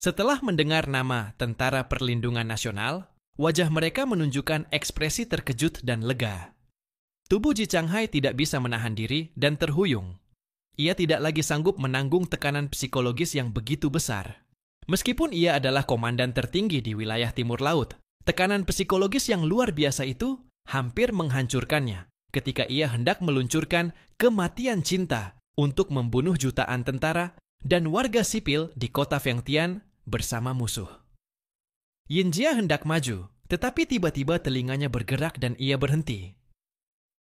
Setelah mendengar nama Tentara Perlindungan Nasional, wajah mereka menunjukkan ekspresi terkejut dan lega. Tubuh Ji Changhai tidak bisa menahan diri dan terhuyung. Ia tidak lagi sanggup menanggung tekanan psikologis yang begitu besar. Meskipun ia adalah komandan tertinggi di wilayah Timur Laut, tekanan psikologis yang luar biasa itu hampir menghancurkannya ketika ia hendak meluncurkan kematian cinta untuk membunuh jutaan tentara dan warga sipil di kota Vientiane bersama musuh. Yin Jia hendak maju, tetapi tiba-tiba telinganya bergerak dan ia berhenti.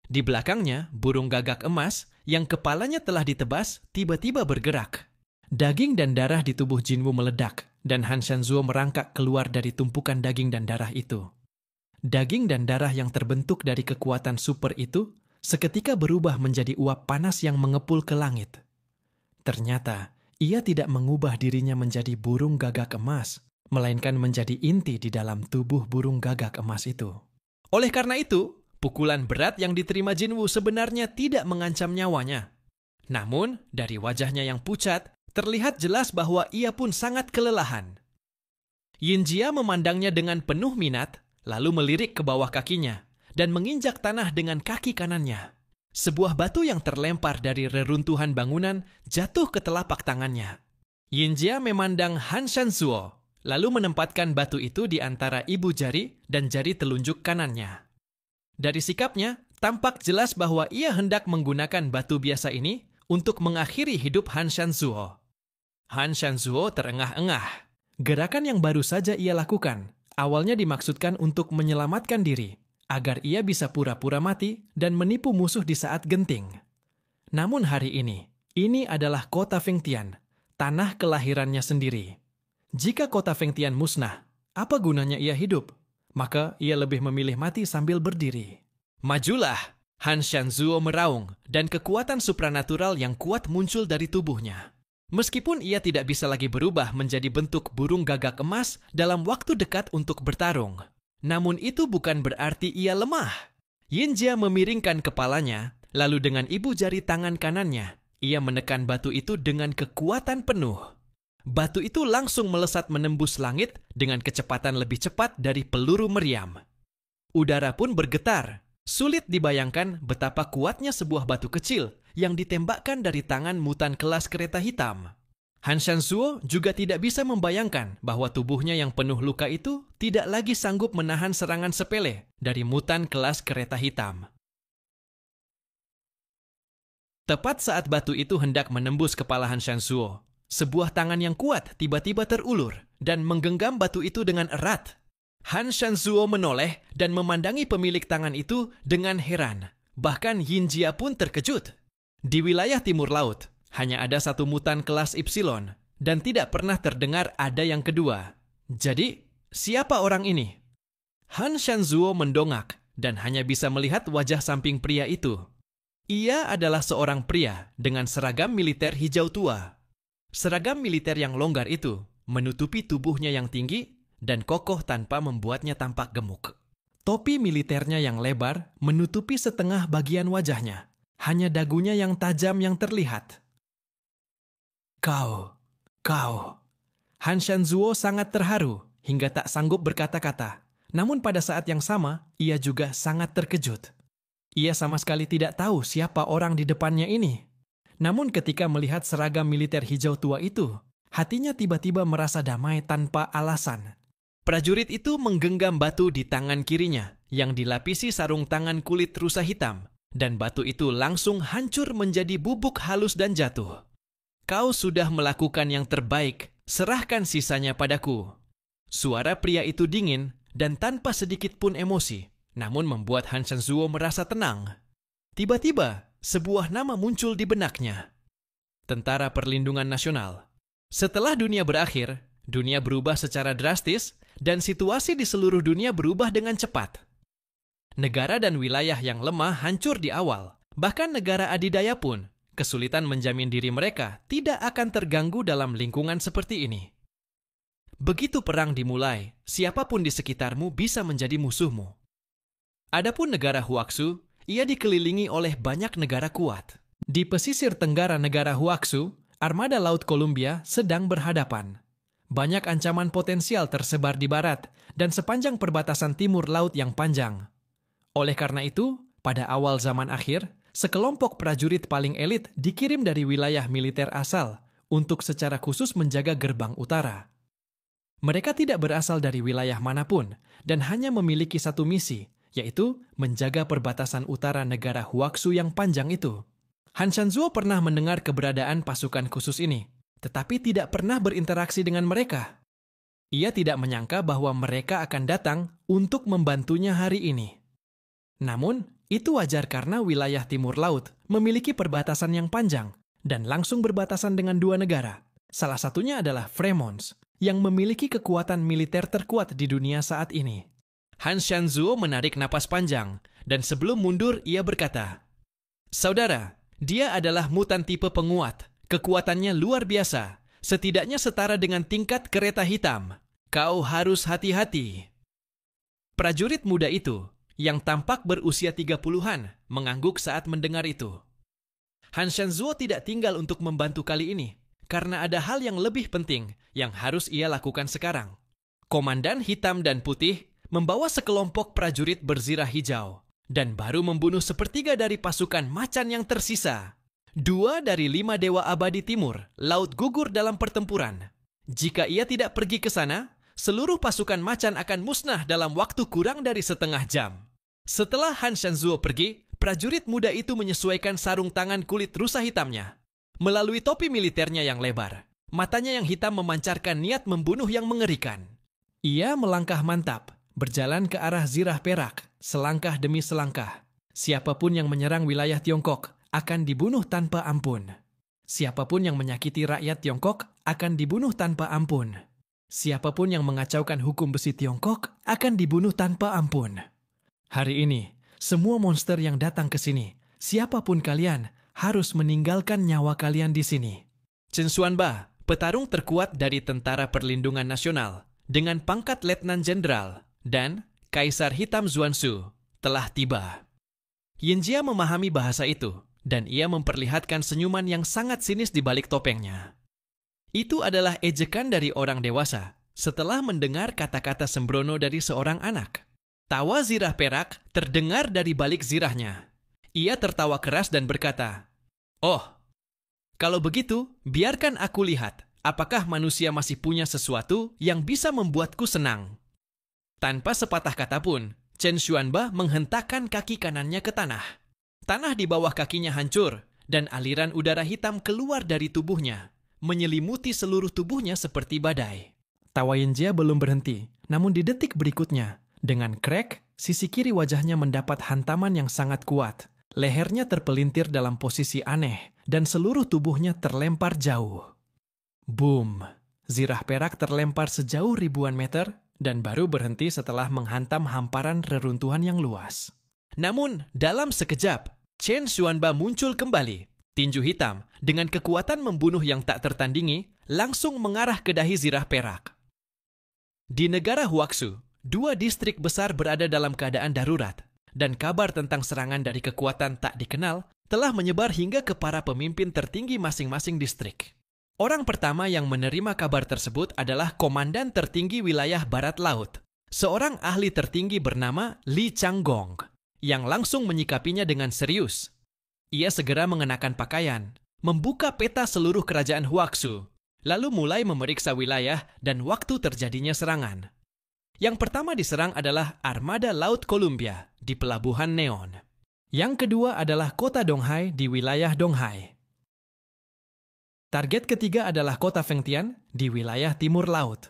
Di belakangnya, burung gagak emas yang kepalanya telah ditebas tiba-tiba bergerak. Daging dan darah di tubuh Jinwu meledak, dan Han Shanzuo merangkak keluar dari tumpukan daging dan darah itu. Daging dan darah yang terbentuk dari kekuatan super itu seketika berubah menjadi uap panas yang mengepul ke langit. Ternyata, ia tidak mengubah dirinya menjadi burung gagak emas, melainkan menjadi inti di dalam tubuh burung gagak emas itu. Oleh karena itu, pukulan berat yang diterima Jinwu sebenarnya tidak mengancam nyawanya. Namun, dari wajahnya yang pucat, terlihat jelas bahwa ia pun sangat kelelahan. Yin Jia memandangnya dengan penuh minat, lalu melirik ke bawah kakinya, dan menginjak tanah dengan kaki kanannya. Sebuah batu yang terlempar dari reruntuhan bangunan jatuh ke telapak tangannya. Yin Jia memandang Han Shanzuo, lalu menempatkan batu itu di antara ibu jari dan jari telunjuk kanannya. Dari sikapnya, tampak jelas bahwa ia hendak menggunakan batu biasa ini untuk mengakhiri hidup Han Shanzuo. Han Shanzuo terengah-engah. Gerakan yang baru saja ia lakukan, awalnya dimaksudkan untuk menyelamatkan diri, agar ia bisa pura-pura mati dan menipu musuh di saat genting. Namun hari ini adalah kota Vientiane, tanah kelahirannya sendiri. Jika kota Vientiane musnah, apa gunanya ia hidup? Maka ia lebih memilih mati sambil berdiri. Majulah! Han Shanzuo meraung, dan kekuatan supranatural yang kuat muncul dari tubuhnya. Meskipun ia tidak bisa lagi berubah menjadi bentuk burung gagak emas dalam waktu dekat untuk bertarung, namun itu bukan berarti ia lemah. Yin Jia memiringkan kepalanya, lalu dengan ibu jari tangan kanannya, ia menekan batu itu dengan kekuatan penuh. Batu itu langsung melesat menembus langit dengan kecepatan lebih cepat dari peluru meriam. Udara pun bergetar. Sulit dibayangkan betapa kuatnya sebuah batu kecil yang ditembakkan dari tangan mutan kelas kereta hitam. Han Shanzuo juga tidak bisa membayangkan bahwa tubuhnya yang penuh luka itu tidak lagi sanggup menahan serangan sepele dari mutan kelas kereta hitam. Tepat saat batu itu hendak menembus kepala Han Shanzuo, sebuah tangan yang kuat tiba-tiba terulur dan menggenggam batu itu dengan erat. Han Shanzuo menoleh dan memandangi pemilik tangan itu dengan heran. Bahkan Yin Jia pun terkejut. Di wilayah Timur Laut, hanya ada satu mutan kelas Ypsilon, dan tidak pernah terdengar ada yang kedua. Jadi, siapa orang ini? Han Shanzuo mendongak dan hanya bisa melihat wajah samping pria itu. Ia adalah seorang pria dengan seragam militer hijau tua. Seragam militer yang longgar itu menutupi tubuhnya yang tinggi dan kokoh tanpa membuatnya tampak gemuk. Topi militernya yang lebar menutupi setengah bagian wajahnya. Hanya dagunya yang tajam yang terlihat. Kau. Han Shanzuo sangat terharu hingga tak sanggup berkata-kata. Namun pada saat yang sama, ia juga sangat terkejut. Ia sama sekali tidak tahu siapa orang di depannya ini. Namun ketika melihat seragam militer hijau tua itu, hatinya tiba-tiba merasa damai tanpa alasan. Prajurit itu menggenggam batu di tangan kirinya yang dilapisi sarung tangan kulit rusa hitam, dan batu itu langsung hancur menjadi bubuk halus dan jatuh. Kau sudah melakukan yang terbaik, serahkan sisanya padaku. Suara pria itu dingin dan tanpa sedikit pun emosi, namun membuat Han Shanzuo merasa tenang. Tiba-tiba, sebuah nama muncul di benaknya. Tentara Perlindungan Nasional. Setelah dunia berakhir, dunia berubah secara drastis, dan situasi di seluruh dunia berubah dengan cepat. Negara dan wilayah yang lemah hancur di awal. Bahkan negara adidaya pun kesulitan menjamin diri mereka tidak akan terganggu dalam lingkungan seperti ini. Begitu perang dimulai, siapapun di sekitarmu bisa menjadi musuhmu. Adapun negara Huaxu, ia dikelilingi oleh banyak negara kuat. Di pesisir tenggara negara Huaxu, armada Laut Columbia sedang berhadapan. Banyak ancaman potensial tersebar di barat dan sepanjang perbatasan timur laut yang panjang. Oleh karena itu, pada awal zaman akhir, sekelompok prajurit paling elit dikirim dari wilayah militer asal untuk secara khusus menjaga gerbang utara. Mereka tidak berasal dari wilayah manapun dan hanya memiliki satu misi, yaitu menjaga perbatasan utara negara Huaxu yang panjang itu. Han Shanzuo pernah mendengar keberadaan pasukan khusus ini, tetapi tidak pernah berinteraksi dengan mereka. Ia tidak menyangka bahwa mereka akan datang untuk membantunya hari ini. Namun, itu wajar karena wilayah timur laut memiliki perbatasan yang panjang dan langsung berbatasan dengan dua negara. Salah satunya adalah Fremont, yang memiliki kekuatan militer terkuat di dunia saat ini. Han Shanzuo menarik napas panjang, dan sebelum mundur ia berkata, "Saudara, dia adalah mutan tipe penguat. Kekuatannya luar biasa, setidaknya setara dengan tingkat kereta hitam. Kau harus hati-hati." Prajurit muda itu, yang tampak berusia 30-an, mengangguk saat mendengar itu. Han Shanzuo tidak tinggal untuk membantu kali ini, karena ada hal yang lebih penting yang harus ia lakukan sekarang. Komandan Hitam dan Putih membawa sekelompok prajurit berzirah hijau, dan baru membunuh sepertiga dari pasukan macan yang tersisa. 2 dari 5 dewa abadi timur laut gugur dalam pertempuran. Jika ia tidak pergi ke sana, seluruh pasukan macan akan musnah dalam waktu kurang dari setengah jam. Setelah Han Shanzuo pergi, prajurit muda itu menyesuaikan sarung tangan kulit rusa hitamnya. Melalui topi militernya yang lebar, matanya yang hitam memancarkan niat membunuh yang mengerikan. Ia melangkah mantap, berjalan ke arah zirah perak, selangkah demi selangkah. Siapapun yang menyerang wilayah Tiongkok akan dibunuh tanpa ampun. Siapapun yang menyakiti rakyat Tiongkok akan dibunuh tanpa ampun. Siapapun yang mengacaukan hukum besi Tiongkok akan dibunuh tanpa ampun. Hari ini, semua monster yang datang ke sini, siapapun kalian, harus meninggalkan nyawa kalian di sini. Chen Xuanba, petarung terkuat dari Tentara Perlindungan Nasional, dengan pangkat Letnan Jenderal, dan Kaisar Hitam Zuansu, telah tiba. Yinjia memahami bahasa itu, dan ia memperlihatkan senyuman yang sangat sinis di balik topengnya. Itu adalah ejekan dari orang dewasa setelah mendengar kata-kata sembrono dari seorang anak. Tawa zirah perak terdengar dari balik zirahnya. Ia tertawa keras dan berkata, "Oh, kalau begitu, biarkan aku lihat apakah manusia masih punya sesuatu yang bisa membuatku senang." Tanpa sepatah kata pun, Chen Xuanba menghentakkan kaki kanannya ke tanah. Tanah di bawah kakinya hancur, dan aliran udara hitam keluar dari tubuhnya, menyelimuti seluruh tubuhnya seperti badai. Tawa Yinjia belum berhenti, namun di detik berikutnya, dengan krek, sisi kiri wajahnya mendapat hantaman yang sangat kuat. Lehernya terpelintir dalam posisi aneh, dan seluruh tubuhnya terlempar jauh. Boom! Zirah perak terlempar sejauh ribuan meter, dan baru berhenti setelah menghantam hamparan reruntuhan yang luas. Namun, dalam sekejap, Chen Xuanba muncul kembali. Tinju hitam, dengan kekuatan membunuh yang tak tertandingi, langsung mengarah ke dahi zirah perak. Di negara Huaxu, 2 distrik besar berada dalam keadaan darurat, dan kabar tentang serangan dari kekuatan tak dikenal telah menyebar hingga ke para pemimpin tertinggi masing-masing distrik. Orang pertama yang menerima kabar tersebut adalah Komandan Tertinggi Wilayah Barat Laut, seorang ahli tertinggi bernama Li Changgong, yang langsung menyikapinya dengan serius. Ia segera mengenakan pakaian, membuka peta seluruh kerajaan Huaxu, lalu mulai memeriksa wilayah dan waktu terjadinya serangan. Yang pertama diserang adalah Armada Laut Columbia di Pelabuhan Neon. Yang kedua adalah kota Donghai di wilayah Donghai. Target ketiga adalah kota Fengtian di wilayah Timur Laut.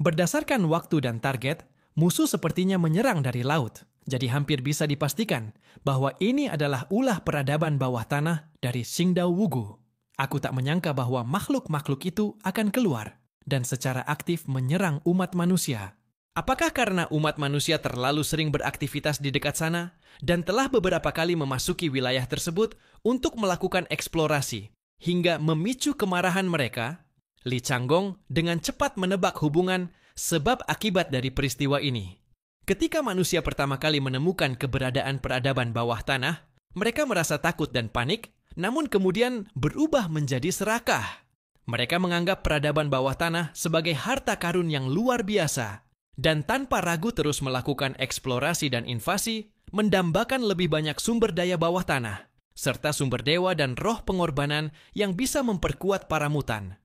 Berdasarkan waktu dan target, musuh sepertinya menyerang dari laut. Jadi hampir bisa dipastikan bahwa ini adalah ulah peradaban bawah tanah dari Qingdao Wugu. Aku tak menyangka bahwa makhluk-makhluk itu akan keluar dan secara aktif menyerang umat manusia. Apakah karena umat manusia terlalu sering beraktivitas di dekat sana dan telah beberapa kali memasuki wilayah tersebut untuk melakukan eksplorasi hingga memicu kemarahan mereka? Li Changgong dengan cepat menebak hubungan sebab akibat dari peristiwa ini. Ketika manusia pertama kali menemukan keberadaan peradaban bawah tanah, mereka merasa takut dan panik, namun kemudian berubah menjadi serakah. Mereka menganggap peradaban bawah tanah sebagai harta karun yang luar biasa, dan tanpa ragu terus melakukan eksplorasi dan invasi, mendambakan lebih banyak sumber daya bawah tanah, serta sumber dewa dan roh pengorbanan yang bisa memperkuat para mutan.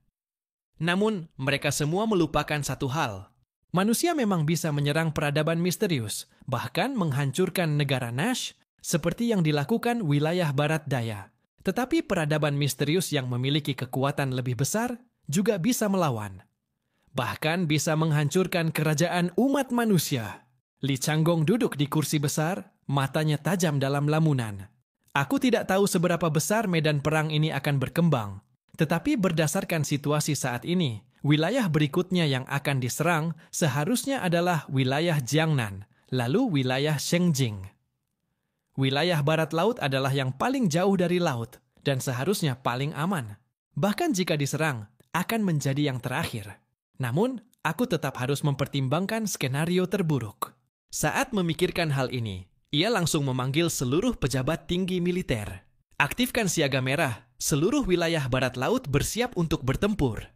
Namun, mereka semua melupakan satu hal. Manusia memang bisa menyerang peradaban misterius, bahkan menghancurkan negara Nash, seperti yang dilakukan wilayah barat daya. Tetapi peradaban misterius yang memiliki kekuatan lebih besar juga bisa melawan. Bahkan bisa menghancurkan kerajaan umat manusia. Li Changgong duduk di kursi besar, matanya tajam dalam lamunan. Aku tidak tahu seberapa besar medan perang ini akan berkembang. Tetapi berdasarkan situasi saat ini, wilayah berikutnya yang akan diserang seharusnya adalah wilayah Jiangnan, lalu wilayah Shengjing. Wilayah barat laut adalah yang paling jauh dari laut dan seharusnya paling aman. Bahkan jika diserang, akan menjadi yang terakhir. Namun, aku tetap harus mempertimbangkan skenario terburuk. Saat memikirkan hal ini, ia langsung memanggil seluruh pejabat tinggi militer. Aktifkan siaga merah, seluruh wilayah barat laut bersiap untuk bertempur.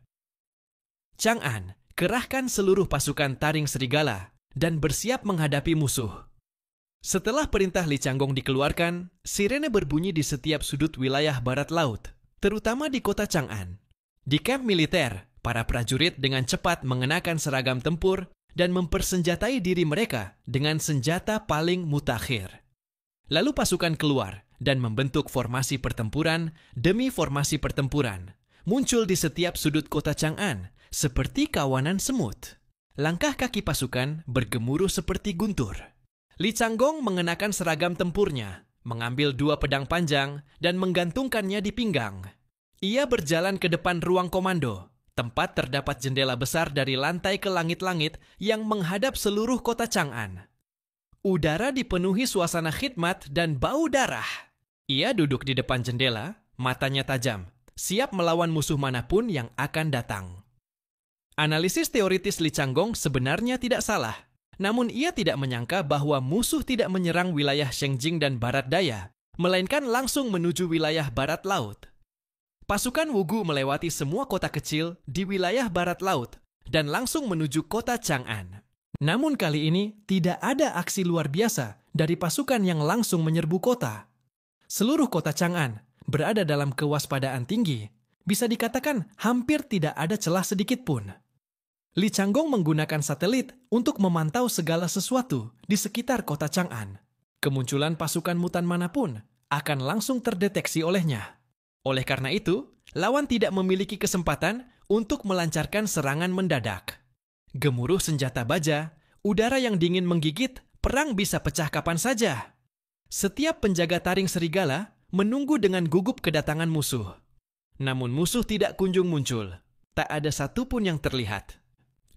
Chang'an, kerahkan seluruh pasukan taring serigala dan bersiap menghadapi musuh. Setelah perintah Li Changgong dikeluarkan, sirene berbunyi di setiap sudut wilayah barat laut, terutama di kota Chang'an. Di kamp militer, para prajurit dengan cepat mengenakan seragam tempur dan mempersenjatai diri mereka dengan senjata paling mutakhir. Lalu pasukan keluar dan membentuk formasi pertempuran demi formasi pertempuran, muncul di setiap sudut kota Chang'an seperti kawanan semut. Langkah kaki pasukan bergemuruh seperti guntur. Li Changgong mengenakan seragam tempurnya, mengambil 2 pedang panjang dan menggantungkannya di pinggang. Ia berjalan ke depan ruang komando, tempat terdapat jendela besar dari lantai ke langit-langit yang menghadap seluruh kota Chang'an. Udara dipenuhi suasana khidmat dan bau darah. Ia duduk di depan jendela, matanya tajam, siap melawan musuh manapun yang akan datang. Analisis teoritis Li Changgong sebenarnya tidak salah. Namun ia tidak menyangka bahwa musuh tidak menyerang wilayah Shengjing dan barat daya, melainkan langsung menuju wilayah barat laut. Pasukan Wugu melewati semua kota kecil di wilayah barat laut dan langsung menuju kota Chang'an. Namun kali ini tidak ada aksi luar biasa dari pasukan yang langsung menyerbu kota. Seluruh kota Chang'an berada dalam kewaspadaan tinggi, bisa dikatakan hampir tidak ada celah sedikit pun. Li Changgong menggunakan satelit untuk memantau segala sesuatu di sekitar kota Chang'an. Kemunculan pasukan mutan manapun akan langsung terdeteksi olehnya. Oleh karena itu, lawan tidak memiliki kesempatan untuk melancarkan serangan mendadak. Gemuruh senjata baja, udara yang dingin menggigit, perang bisa pecah kapan saja. Setiap penjaga taring serigala menunggu dengan gugup kedatangan musuh. Namun musuh tidak kunjung muncul. Tak ada satupun yang terlihat.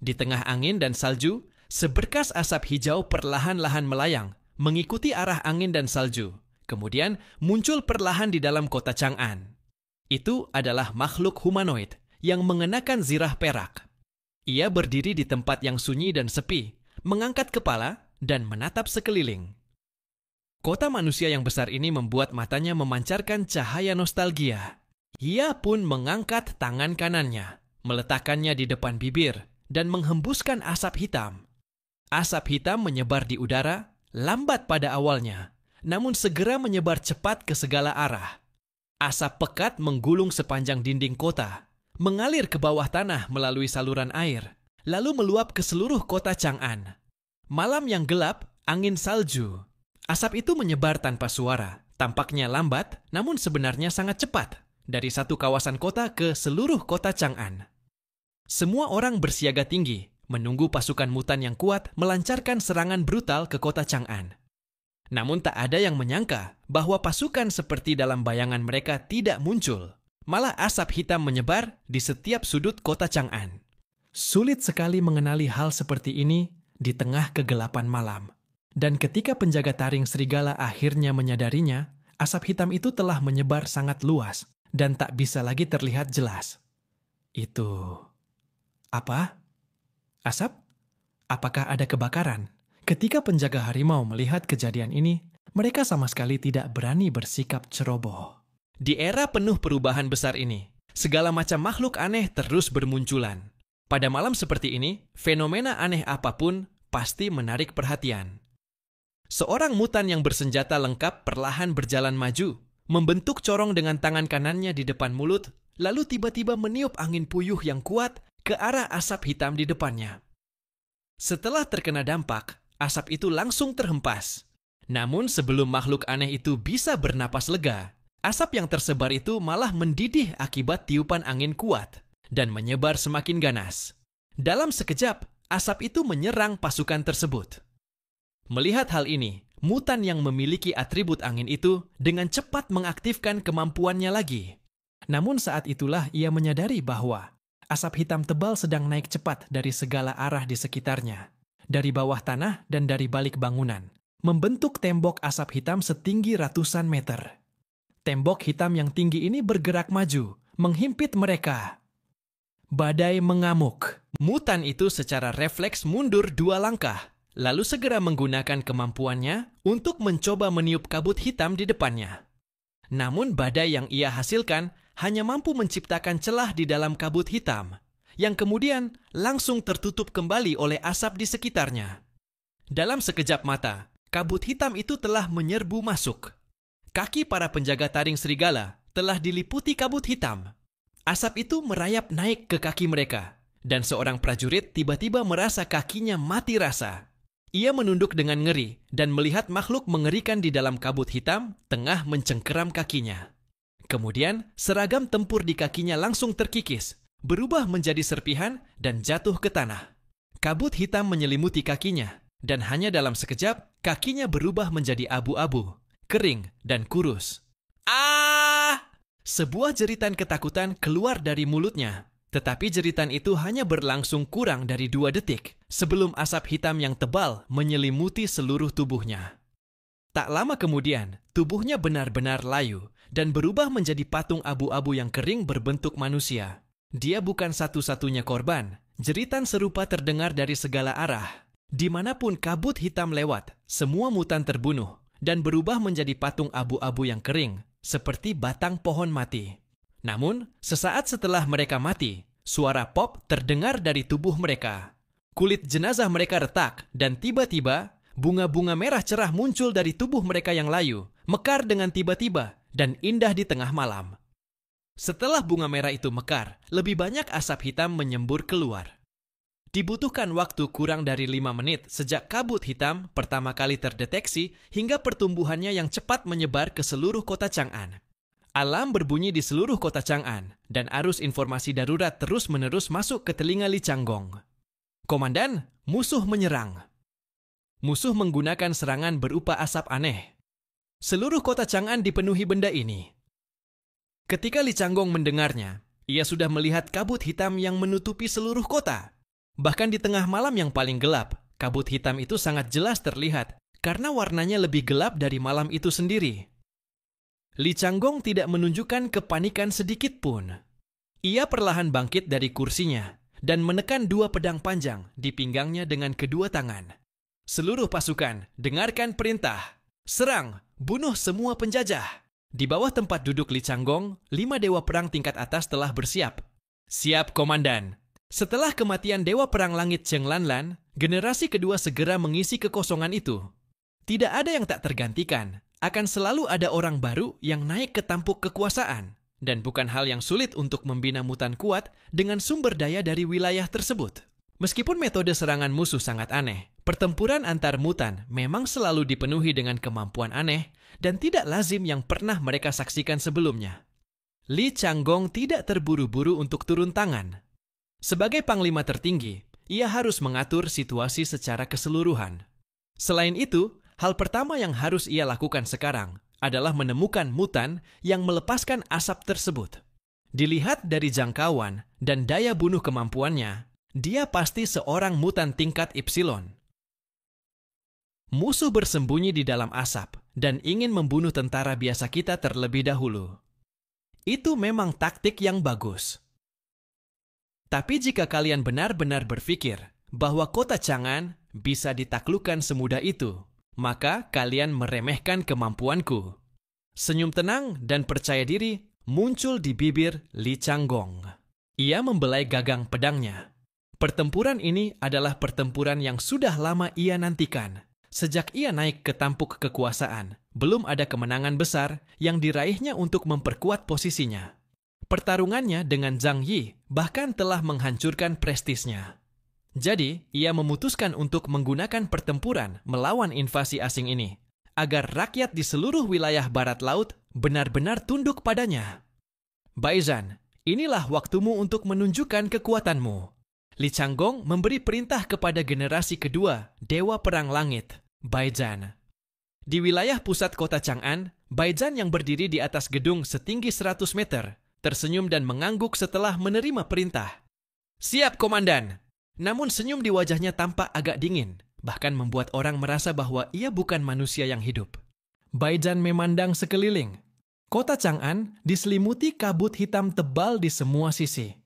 Di tengah angin dan salju, seberkas asap hijau perlahan-lahan melayang, mengikuti arah angin dan salju. Kemudian muncul perlahan di dalam kota Chang'an. Itu adalah makhluk humanoid yang mengenakan zirah perak. Ia berdiri di tempat yang sunyi dan sepi, mengangkat kepala dan menatap sekeliling. Kota manusia yang besar ini membuat matanya memancarkan cahaya nostalgia. Ia pun mengangkat tangan kanannya, meletakkannya di depan bibir, dan menghembuskan asap hitam. Asap hitam menyebar di udara, lambat pada awalnya, namun segera menyebar cepat ke segala arah. Asap pekat menggulung sepanjang dinding kota, mengalir ke bawah tanah melalui saluran air, lalu meluap ke seluruh kota Chang'an. Malam yang gelap, angin salju. Asap itu menyebar tanpa suara, tampaknya lambat, namun sebenarnya sangat cepat, dari satu kawasan kota ke seluruh kota Chang'an. Semua orang bersiaga tinggi, menunggu pasukan mutan yang kuat melancarkan serangan brutal ke kota Chang'an. Namun tak ada yang menyangka bahwa pasukan seperti dalam bayangan mereka tidak muncul. Malah asap hitam menyebar di setiap sudut kota Chang'an. Sulit sekali mengenali hal seperti ini di tengah kegelapan malam. Dan ketika penjaga taring serigala akhirnya menyadarinya, asap hitam itu telah menyebar sangat luas dan tak bisa lagi terlihat jelas. Itu... apa? Asap? Apakah ada kebakaran? Ketika penjaga harimau melihat kejadian ini, mereka sama sekali tidak berani bersikap ceroboh. Di era penuh perubahan besar ini, Segala macam makhluk aneh terus bermunculan. Pada malam seperti ini, fenomena aneh apapun pasti menarik perhatian. Seorang mutan yang bersenjata lengkap perlahan berjalan maju, membentuk corong dengan tangan kanannya di depan mulut, lalu tiba-tiba meniup angin puyuh yang kuat ke arah asap hitam di depannya. Setelah terkena dampak, asap itu langsung terhempas. Namun sebelum makhluk aneh itu bisa bernapas lega, asap yang tersebar itu malah mendidih akibat tiupan angin kuat dan menyebar semakin ganas. Dalam sekejap, asap itu menyerang pasukan tersebut. Melihat hal ini, mutan yang memiliki atribut angin itu dengan cepat mengaktifkan kemampuannya lagi. Namun saat itulah ia menyadari bahwa asap hitam tebal sedang naik cepat dari segala arah di sekitarnya, dari bawah tanah dan dari balik bangunan, membentuk tembok asap hitam setinggi ratusan meter. Tembok hitam yang tinggi ini bergerak maju, menghimpit mereka. Badai mengamuk. Mutan itu secara refleks mundur 2 langkah, lalu segera menggunakan kemampuannya untuk mencoba meniup kabut hitam di depannya. Namun badai yang ia hasilkan hanya mampu menciptakan celah di dalam kabut hitam, yang kemudian langsung tertutup kembali oleh asap di sekitarnya. Dalam sekejap mata, kabut hitam itu telah menyerbu masuk. Kaki para penjaga taring serigala telah diliputi kabut hitam. Asap itu merayap naik ke kaki mereka, dan seorang prajurit tiba-tiba merasa kakinya mati rasa. Ia menunduk dengan ngeri dan melihat makhluk mengerikan di dalam kabut hitam tengah mencengkeram kakinya. Kemudian, seragam tempur di kakinya langsung terkikis, berubah menjadi serpihan dan jatuh ke tanah. Kabut hitam menyelimuti kakinya, dan hanya dalam sekejap, kakinya berubah menjadi abu-abu, kering, dan kurus. Ah! Sebuah jeritan ketakutan keluar dari mulutnya. Tetapi jeritan itu hanya berlangsung kurang dari 2 detik sebelum asap hitam yang tebal menyelimuti seluruh tubuhnya. Tak lama kemudian, tubuhnya benar-benar layu dan berubah menjadi patung abu-abu yang kering berbentuk manusia. Dia bukan satu-satunya korban. Jeritan serupa terdengar dari segala arah. Dimanapun kabut hitam lewat, semua mutan terbunuh dan berubah menjadi patung abu-abu yang kering, seperti batang pohon mati. Namun, sesaat setelah mereka mati, suara pop terdengar dari tubuh mereka. Kulit jenazah mereka retak, dan tiba-tiba, bunga-bunga merah cerah muncul dari tubuh mereka yang layu, mekar dengan tiba-tiba, dan indah di tengah malam. Setelah bunga merah itu mekar, lebih banyak asap hitam menyembur keluar. Dibutuhkan waktu kurang dari 5 menit sejak kabut hitam pertama kali terdeteksi hingga pertumbuhannya yang cepat menyebar ke seluruh kota Chang'an. Alarm berbunyi di seluruh kota Chang'an, dan arus informasi darurat terus-menerus masuk ke telinga Li Changgong. Komandan, musuh menyerang. Musuh menggunakan serangan berupa asap aneh. Seluruh kota Chang'an dipenuhi benda ini. Ketika Li Changgong mendengarnya, ia sudah melihat kabut hitam yang menutupi seluruh kota. Bahkan di tengah malam yang paling gelap, kabut hitam itu sangat jelas terlihat karena warnanya lebih gelap dari malam itu sendiri. Li Changgong tidak menunjukkan kepanikan sedikit pun. Ia perlahan bangkit dari kursinya dan menekan 2 pedang panjang di pinggangnya dengan kedua tangan. Seluruh pasukan, dengarkan perintah. Serang, bunuh semua penjajah. Di bawah tempat duduk Li Changgong, 5 dewa perang tingkat atas telah bersiap. Siap, Komandan. Setelah kematian Dewa Perang Langit Cheng Lanlan, generasi kedua segera mengisi kekosongan itu. Tidak ada yang tak tergantikan. Akan selalu ada orang baru yang naik ke tampuk kekuasaan. Dan bukan hal yang sulit untuk membina mutan kuat dengan sumber daya dari wilayah tersebut. Meskipun metode serangan musuh sangat aneh, pertempuran antar mutan memang selalu dipenuhi dengan kemampuan aneh dan tidak lazim yang pernah mereka saksikan sebelumnya. Li Changgong tidak terburu-buru untuk turun tangan. Sebagai panglima tertinggi, ia harus mengatur situasi secara keseluruhan. Selain itu, hal pertama yang harus ia lakukan sekarang adalah menemukan mutan yang melepaskan asap tersebut. Dilihat dari jangkauan dan daya bunuh kemampuannya, dia pasti seorang mutan tingkat Epsilon. Musuh bersembunyi di dalam asap dan ingin membunuh tentara biasa kita terlebih dahulu. Itu memang taktik yang bagus. Tapi jika kalian benar-benar berpikir bahwa kota Chang'an bisa ditaklukkan semudah itu, maka kalian meremehkan kemampuanku. Senyum tenang dan percaya diri muncul di bibir Li Changgong. Ia membelai gagang pedangnya. Pertempuran ini adalah pertempuran yang sudah lama ia nantikan. Sejak ia naik ke tampuk kekuasaan, belum ada kemenangan besar yang diraihnya untuk memperkuat posisinya. Pertarungannya dengan Zhang Yi bahkan telah menghancurkan prestisnya. Jadi, ia memutuskan untuk menggunakan pertempuran melawan invasi asing ini, agar rakyat di seluruh wilayah barat laut benar-benar tunduk padanya. Baizhan, inilah waktumu untuk menunjukkan kekuatanmu. Li Changgong memberi perintah kepada generasi kedua Dewa Perang Langit, Baizhan. Di wilayah pusat kota Chang'an, Baizhan yang berdiri di atas gedung setinggi 100 meter, tersenyum dan mengangguk setelah menerima perintah. Siap, Komandan! Namun senyum di wajahnya tampak agak dingin, bahkan membuat orang merasa bahwa ia bukan manusia yang hidup. Baizhan memandang sekeliling. Kota Chang'an diselimuti kabut hitam tebal di semua sisi.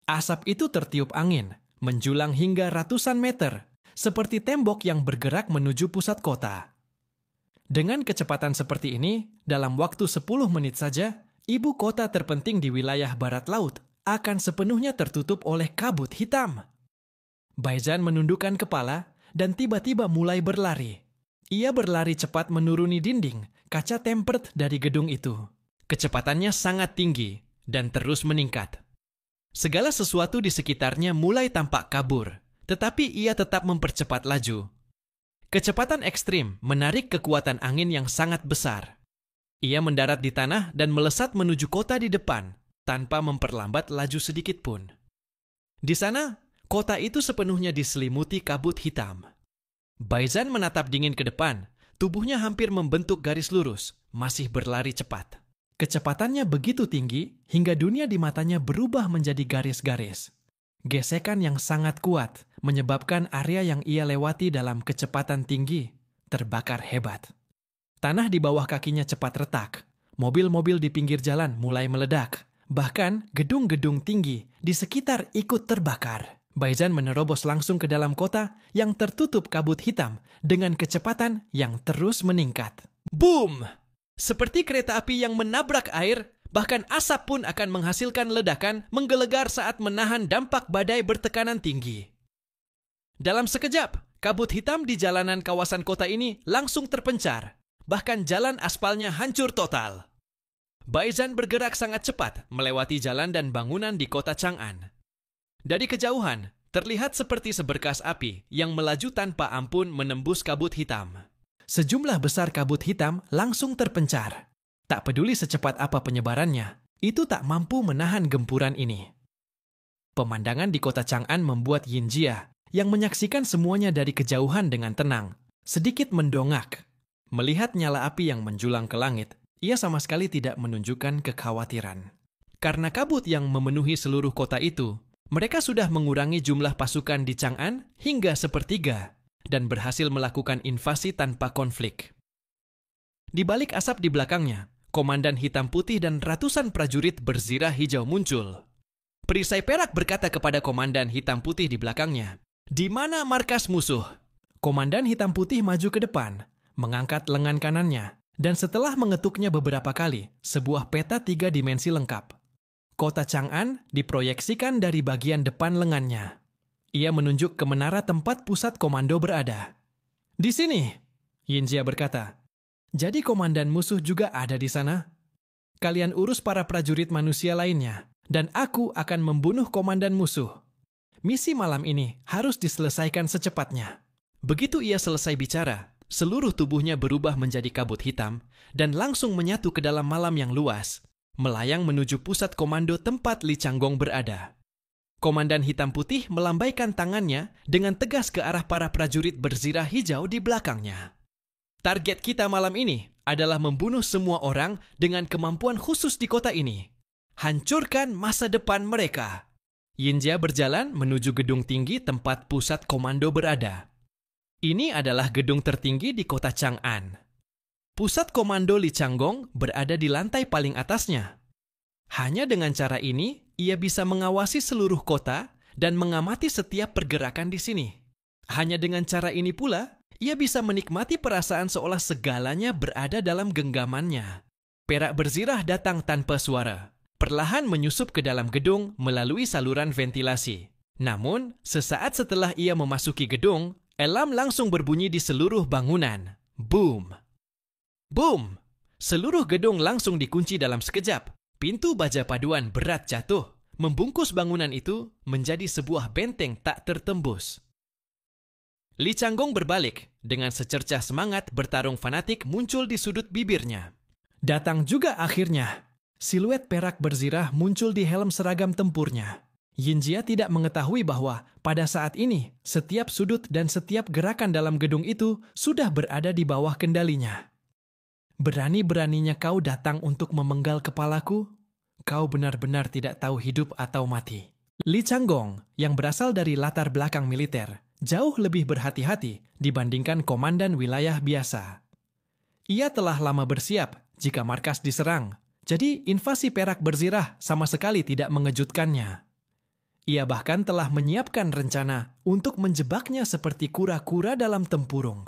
Asap itu tertiup angin, menjulang hingga ratusan meter, seperti tembok yang bergerak menuju pusat kota. Dengan kecepatan seperti ini, dalam waktu 10 menit saja, ibu kota terpenting di wilayah barat laut akan sepenuhnya tertutup oleh kabut hitam. Baizhan menundukkan kepala dan tiba-tiba mulai berlari. Ia berlari cepat menuruni dinding, kaca tempered dari gedung itu. Kecepatannya sangat tinggi dan terus meningkat. Segala sesuatu di sekitarnya mulai tampak kabur, tetapi ia tetap mempercepat laju. Kecepatan ekstrim menarik kekuatan angin yang sangat besar. Ia mendarat di tanah dan melesat menuju kota di depan, tanpa memperlambat laju sedikit pun. Di sana, kota itu sepenuhnya diselimuti kabut hitam. Baizhan menatap dingin ke depan, tubuhnya hampir membentuk garis lurus, masih berlari cepat. Kecepatannya begitu tinggi hingga dunia di matanya berubah menjadi garis-garis. Gesekan yang sangat kuat menyebabkan area yang ia lewati dalam kecepatan tinggi terbakar hebat. Tanah di bawah kakinya cepat retak. Mobil-mobil di pinggir jalan mulai meledak. Bahkan gedung-gedung tinggi di sekitar ikut terbakar. Baizhan menerobos langsung ke dalam kota yang tertutup kabut hitam dengan kecepatan yang terus meningkat. Boom! Seperti kereta api yang menabrak air, bahkan asap pun akan menghasilkan ledakan menggelegar saat menahan dampak badai bertekanan tinggi. Dalam sekejap, kabut hitam di jalanan kawasan kota ini langsung terpencar. Bahkan jalan aspalnya hancur total. Baizhan bergerak sangat cepat melewati jalan dan bangunan di kota Chang'an. Dari kejauhan, terlihat seperti seberkas api yang melaju tanpa ampun menembus kabut hitam. Sejumlah besar kabut hitam langsung terpencar. Tak peduli secepat apa penyebarannya, itu tak mampu menahan gempuran ini. Pemandangan di kota Chang'an membuat Yin Jia, yang menyaksikan semuanya dari kejauhan dengan tenang, sedikit mendongak. Melihat nyala api yang menjulang ke langit, ia sama sekali tidak menunjukkan kekhawatiran. Karena kabut yang memenuhi seluruh kota itu, mereka sudah mengurangi jumlah pasukan di Chang'an hingga sepertiga dan berhasil melakukan invasi tanpa konflik. Di balik asap di belakangnya, komandan hitam putih dan ratusan prajurit berzirah hijau muncul. Perisai perak berkata kepada komandan hitam putih di belakangnya, "Di mana markas musuh?" Komandan hitam putih maju ke depan, mengangkat lengan kanannya, dan setelah mengetuknya beberapa kali, sebuah peta 3 dimensi lengkap. Kota Chang'an diproyeksikan dari bagian depan lengannya. Ia menunjuk ke menara tempat pusat komando berada. "Di sini," Yin Jia berkata. "Jadi komandan musuh juga ada di sana? Kalian urus para prajurit manusia lainnya, dan aku akan membunuh komandan musuh. Misi malam ini harus diselesaikan secepatnya." Begitu ia selesai bicara, seluruh tubuhnya berubah menjadi kabut hitam dan langsung menyatu ke dalam malam yang luas, melayang menuju pusat komando tempat Li Changgong berada. Komandan hitam putih melambaikan tangannya dengan tegas ke arah para prajurit berzirah hijau di belakangnya. "Target kita malam ini adalah membunuh semua orang dengan kemampuan khusus di kota ini. Hancurkan masa depan mereka." Yin Jia berjalan menuju gedung tinggi tempat pusat komando berada. Ini adalah gedung tertinggi di kota Chang'an. Pusat komando Li Changgong berada di lantai paling atasnya. Hanya dengan cara ini, ia bisa mengawasi seluruh kota dan mengamati setiap pergerakan di sini. Hanya dengan cara ini pula, ia bisa menikmati perasaan seolah segalanya berada dalam genggamannya. Perak berzirah datang tanpa suara. perlahan menyusup ke dalam gedung melalui saluran ventilasi. Namun, sesaat setelah ia memasuki gedung, alarm langsung berbunyi di seluruh bangunan. Boom! Boom! Seluruh gedung langsung dikunci dalam sekejap. Pintu baja paduan berat jatuh, membungkus bangunan itu menjadi sebuah benteng tak tertembus. Li Changgong berbalik, dengan secercah semangat bertarung fanatik muncul di sudut bibirnya. Datang juga akhirnya. Siluet perak berzirah muncul di helm seragam tempurnya. Yinjia tidak mengetahui bahwa pada saat ini, setiap sudut dan setiap gerakan dalam gedung itu sudah berada di bawah kendalinya. Berani-beraninya kau datang untuk memenggal kepalaku? Kau benar-benar tidak tahu hidup atau mati. Li Changgong, yang berasal dari latar belakang militer, jauh lebih berhati-hati dibandingkan komandan wilayah biasa. Ia telah lama bersiap jika markas diserang, jadi invasi perak berzirah sama sekali tidak mengejutkannya. Ia bahkan telah menyiapkan rencana untuk menjebaknya seperti kura-kura dalam tempurung.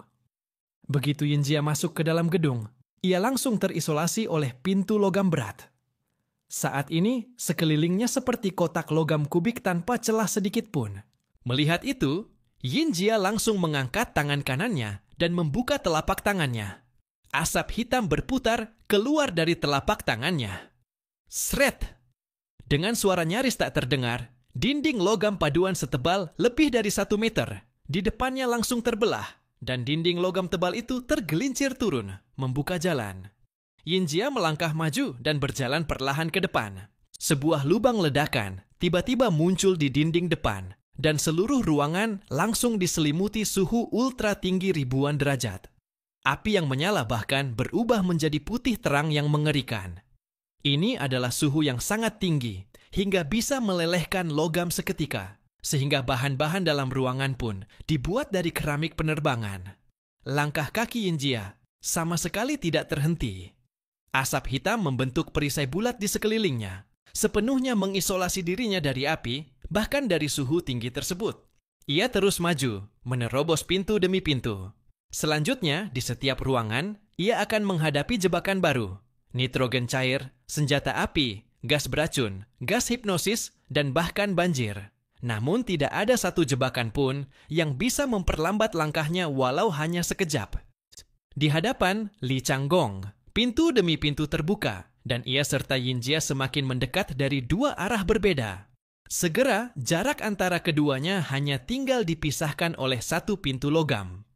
Begitu Yinjia masuk ke dalam gedung, ia langsung terisolasi oleh pintu logam berat. Saat ini, sekelilingnya seperti kotak logam kubik tanpa celah sedikit pun. Melihat itu, Yinjia langsung mengangkat tangan kanannya dan membuka telapak tangannya. Asap hitam berputar keluar dari telapak tangannya. Sret! Dengan suara nyaris tak terdengar, dinding logam paduan setebal lebih dari 1 meter di depannya langsung terbelah, dan dinding logam tebal itu tergelincir turun, membuka jalan. Yinjia melangkah maju dan berjalan perlahan ke depan. Sebuah lubang ledakan tiba-tiba muncul di dinding depan, dan seluruh ruangan langsung diselimuti suhu ultra tinggi ribuan derajat. Api yang menyala bahkan berubah menjadi putih terang yang mengerikan. Ini adalah suhu yang sangat tinggi, hingga bisa melelehkan logam seketika, sehingga bahan-bahan dalam ruangan pun dibuat dari keramik penerbangan. Langkah kaki Yinjia sama sekali tidak terhenti. Asap hitam membentuk perisai bulat di sekelilingnya, sepenuhnya mengisolasi dirinya dari api, bahkan dari suhu tinggi tersebut. Ia terus maju, menerobos pintu demi pintu. Selanjutnya, di setiap ruangan, ia akan menghadapi jebakan baru. Nitrogen cair, senjata api, gas beracun, gas hipnosis, dan bahkan banjir. Namun tidak ada satu jebakan pun yang bisa memperlambat langkahnya walau hanya sekejap. Di hadapan Li Changgong, pintu demi pintu terbuka, dan ia serta Yinjia semakin mendekat dari dua arah berbeda. Segera, jarak antara keduanya hanya tinggal dipisahkan oleh satu pintu logam.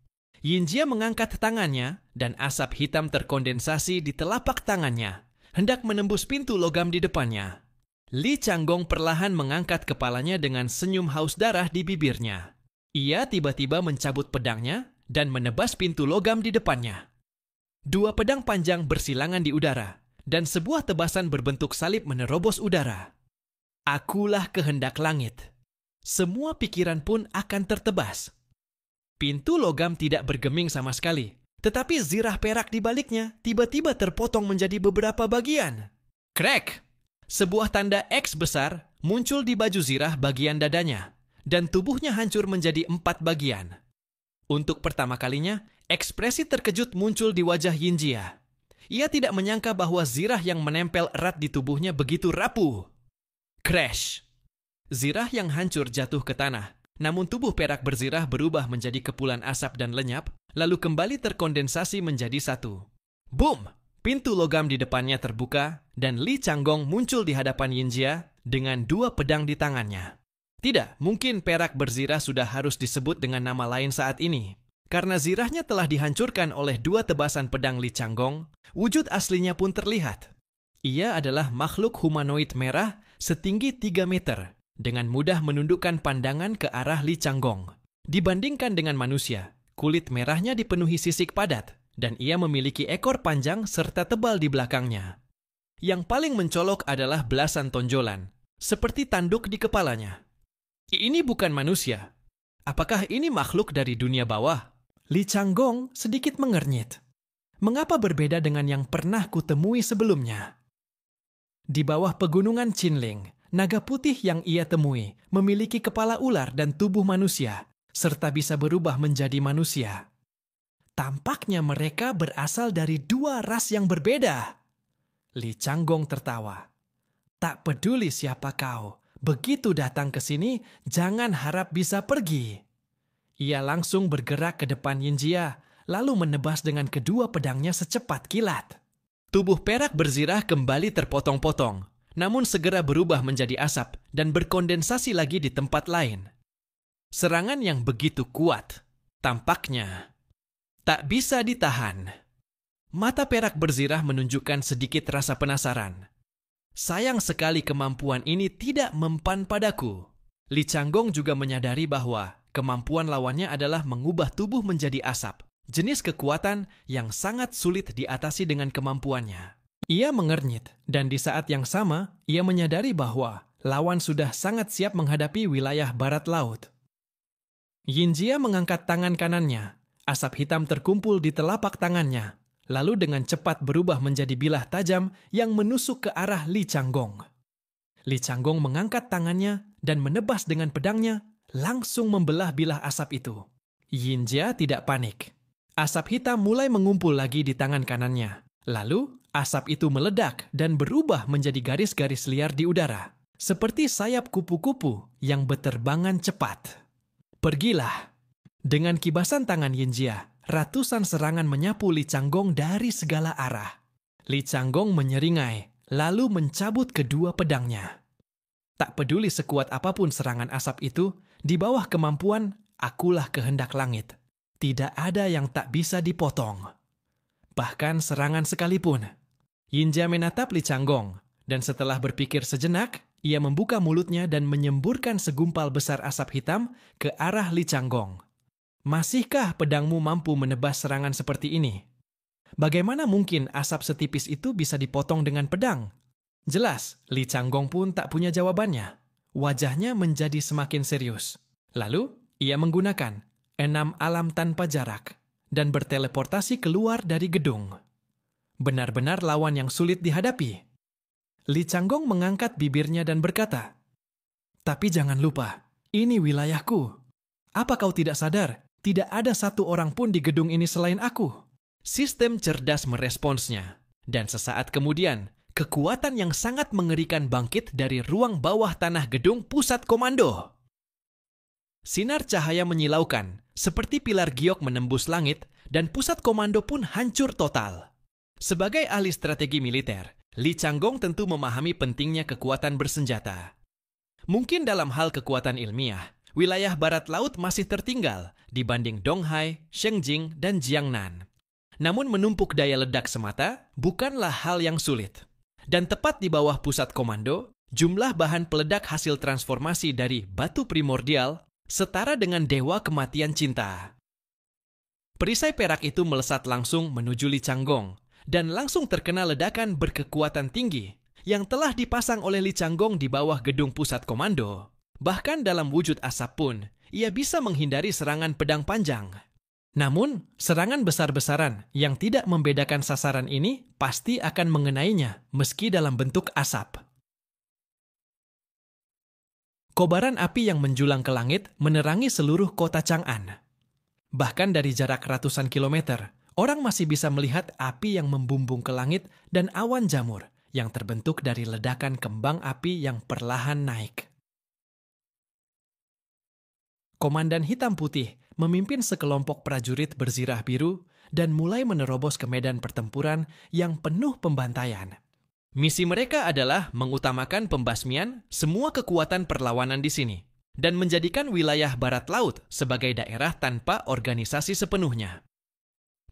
Yinjia mengangkat tangannya, dan asap hitam terkondensasi di telapak tangannya, hendak menembus pintu logam di depannya. Li Changgong perlahan mengangkat kepalanya dengan senyum haus darah di bibirnya. Ia tiba-tiba mencabut pedangnya dan menebas pintu logam di depannya. Dua pedang panjang bersilangan di udara, dan sebuah tebasan berbentuk salib menerobos udara. Akulah kehendak langit. Semua pikiran pun akan tertebas. Pintu logam tidak bergeming sama sekali, tetapi zirah perak di baliknya tiba-tiba terpotong menjadi beberapa bagian. Crack! Sebuah tanda X besar muncul di baju zirah bagian dadanya, dan tubuhnya hancur menjadi 4 bagian. Untuk pertama kalinya, ekspresi terkejut muncul di wajah Yinjia. Ia tidak menyangka bahwa zirah yang menempel erat di tubuhnya begitu rapuh. Crash! Zirah yang hancur jatuh ke tanah, namun tubuh perak berzirah berubah menjadi kepulan asap dan lenyap, lalu kembali terkondensasi menjadi satu. Boom! Pintu logam di depannya terbuka, dan Li Changgong muncul di hadapan Yinjia dengan 2 pedang di tangannya. Tidak, mungkin perak berzirah sudah harus disebut dengan nama lain saat ini. Karena zirahnya telah dihancurkan oleh 2 tebasan pedang Li Changgong, wujud aslinya pun terlihat. Ia adalah makhluk humanoid merah setinggi 3 meter, dengan mudah menundukkan pandangan ke arah Li Changgong. Dibandingkan dengan manusia, kulit merahnya dipenuhi sisik padat, dan ia memiliki ekor panjang serta tebal di belakangnya. Yang paling mencolok adalah belasan tonjolan, seperti tanduk di kepalanya. Ini bukan manusia. Apakah ini makhluk dari dunia bawah? Li Changgong sedikit mengernyit. Mengapa berbeda dengan yang pernah kutemui sebelumnya? Di bawah pegunungan Qinling, naga putih yang ia temui memiliki kepala ular dan tubuh manusia, serta bisa berubah menjadi manusia. Tampaknya mereka berasal dari 2 ras yang berbeda. Li Changgong tertawa. Tak peduli siapa kau, begitu datang ke sini, jangan harap bisa pergi. Ia langsung bergerak ke depan Yinjia, lalu menebas dengan kedua pedangnya secepat kilat. Tubuh perak berzirah kembali terpotong-potong, namun segera berubah menjadi asap dan berkondensasi lagi di tempat lain. Serangan yang begitu kuat, tampaknya tak bisa ditahan. Mata perak berzirah menunjukkan sedikit rasa penasaran. Sayang sekali kemampuan ini tidak mempan padaku. Li Changgong juga menyadari bahwa kemampuan lawannya adalah mengubah tubuh menjadi asap, jenis kekuatan yang sangat sulit diatasi dengan kemampuannya. Ia mengernyit, dan di saat yang sama, ia menyadari bahwa lawan sudah sangat siap menghadapi wilayah barat laut. Yinjia mengangkat tangan kanannya. Asap hitam terkumpul di telapak tangannya, lalu dengan cepat berubah menjadi bilah tajam yang menusuk ke arah Li Changgong. Li Changgong mengangkat tangannya dan menebas dengan pedangnya, langsung membelah bilah asap itu. Yinjia tidak panik. Asap hitam mulai mengumpul lagi di tangan kanannya. Lalu, asap itu meledak dan berubah menjadi garis-garis liar di udara, seperti sayap kupu-kupu yang berterbangan cepat. Pergilah. Dengan kibasan tangan Yinjia, ratusan serangan menyapu Li Changgong dari segala arah. Li Changgong menyeringai, lalu mencabut kedua pedangnya. Tak peduli sekuat apapun serangan asap itu, di bawah kemampuan, akulah kehendak langit. Tidak ada yang tak bisa dipotong. Bahkan serangan sekalipun. Yinjia menatap Li Changgong, dan setelah berpikir sejenak, ia membuka mulutnya dan menyemburkan segumpal besar asap hitam ke arah Li Changgong. Masihkah pedangmu mampu menebas serangan seperti ini? Bagaimana mungkin asap setipis itu bisa dipotong dengan pedang? Jelas, Li Changgong pun tak punya jawabannya. Wajahnya menjadi semakin serius. Lalu, ia menggunakan 6 alam tanpa jarak dan berteleportasi keluar dari gedung. Benar-benar lawan yang sulit dihadapi. Li Changgong mengangkat bibirnya dan berkata, "Tapi jangan lupa, ini wilayahku. Apa kau tidak sadar? Tidak ada satu orang pun di gedung ini selain aku." Sistem cerdas meresponsnya. Dan sesaat kemudian, kekuatan yang sangat mengerikan bangkit dari ruang bawah tanah gedung pusat komando. Sinar cahaya menyilaukan, seperti pilar giok menembus langit, dan pusat komando pun hancur total. Sebagai ahli strategi militer, Li Changgong tentu memahami pentingnya kekuatan bersenjata. Mungkin dalam hal kekuatan ilmiah, wilayah barat laut masih tertinggal dibanding Donghai, Shengjing, dan Jiangnan. Namun menumpuk daya ledak semata bukanlah hal yang sulit. Dan tepat di bawah pusat komando, jumlah bahan peledak hasil transformasi dari batu primordial setara dengan dewa kematian cinta. Perisai perak itu melesat langsung menuju Li Changgong, dan langsung terkena ledakan berkekuatan tinggi yang telah dipasang oleh Li Changgong di bawah gedung pusat komando. Bahkan dalam wujud asap pun, ia bisa menghindari serangan pedang panjang. Namun, serangan besar-besaran yang tidak membedakan sasaran ini pasti akan mengenainya meski dalam bentuk asap. Kobaran api yang menjulang ke langit menerangi seluruh kota Chang'an. Bahkan dari jarak ratusan kilometer, orang masih bisa melihat api yang membumbung ke langit dan awan jamur yang terbentuk dari ledakan kembang api yang perlahan naik. Komandan Hitam Putih memimpin sekelompok prajurit berzirah biru dan mulai menerobos ke medan pertempuran yang penuh pembantaian. Misi mereka adalah mengutamakan pembasmian semua kekuatan perlawanan di sini dan menjadikan wilayah barat laut sebagai daerah tanpa organisasi sepenuhnya.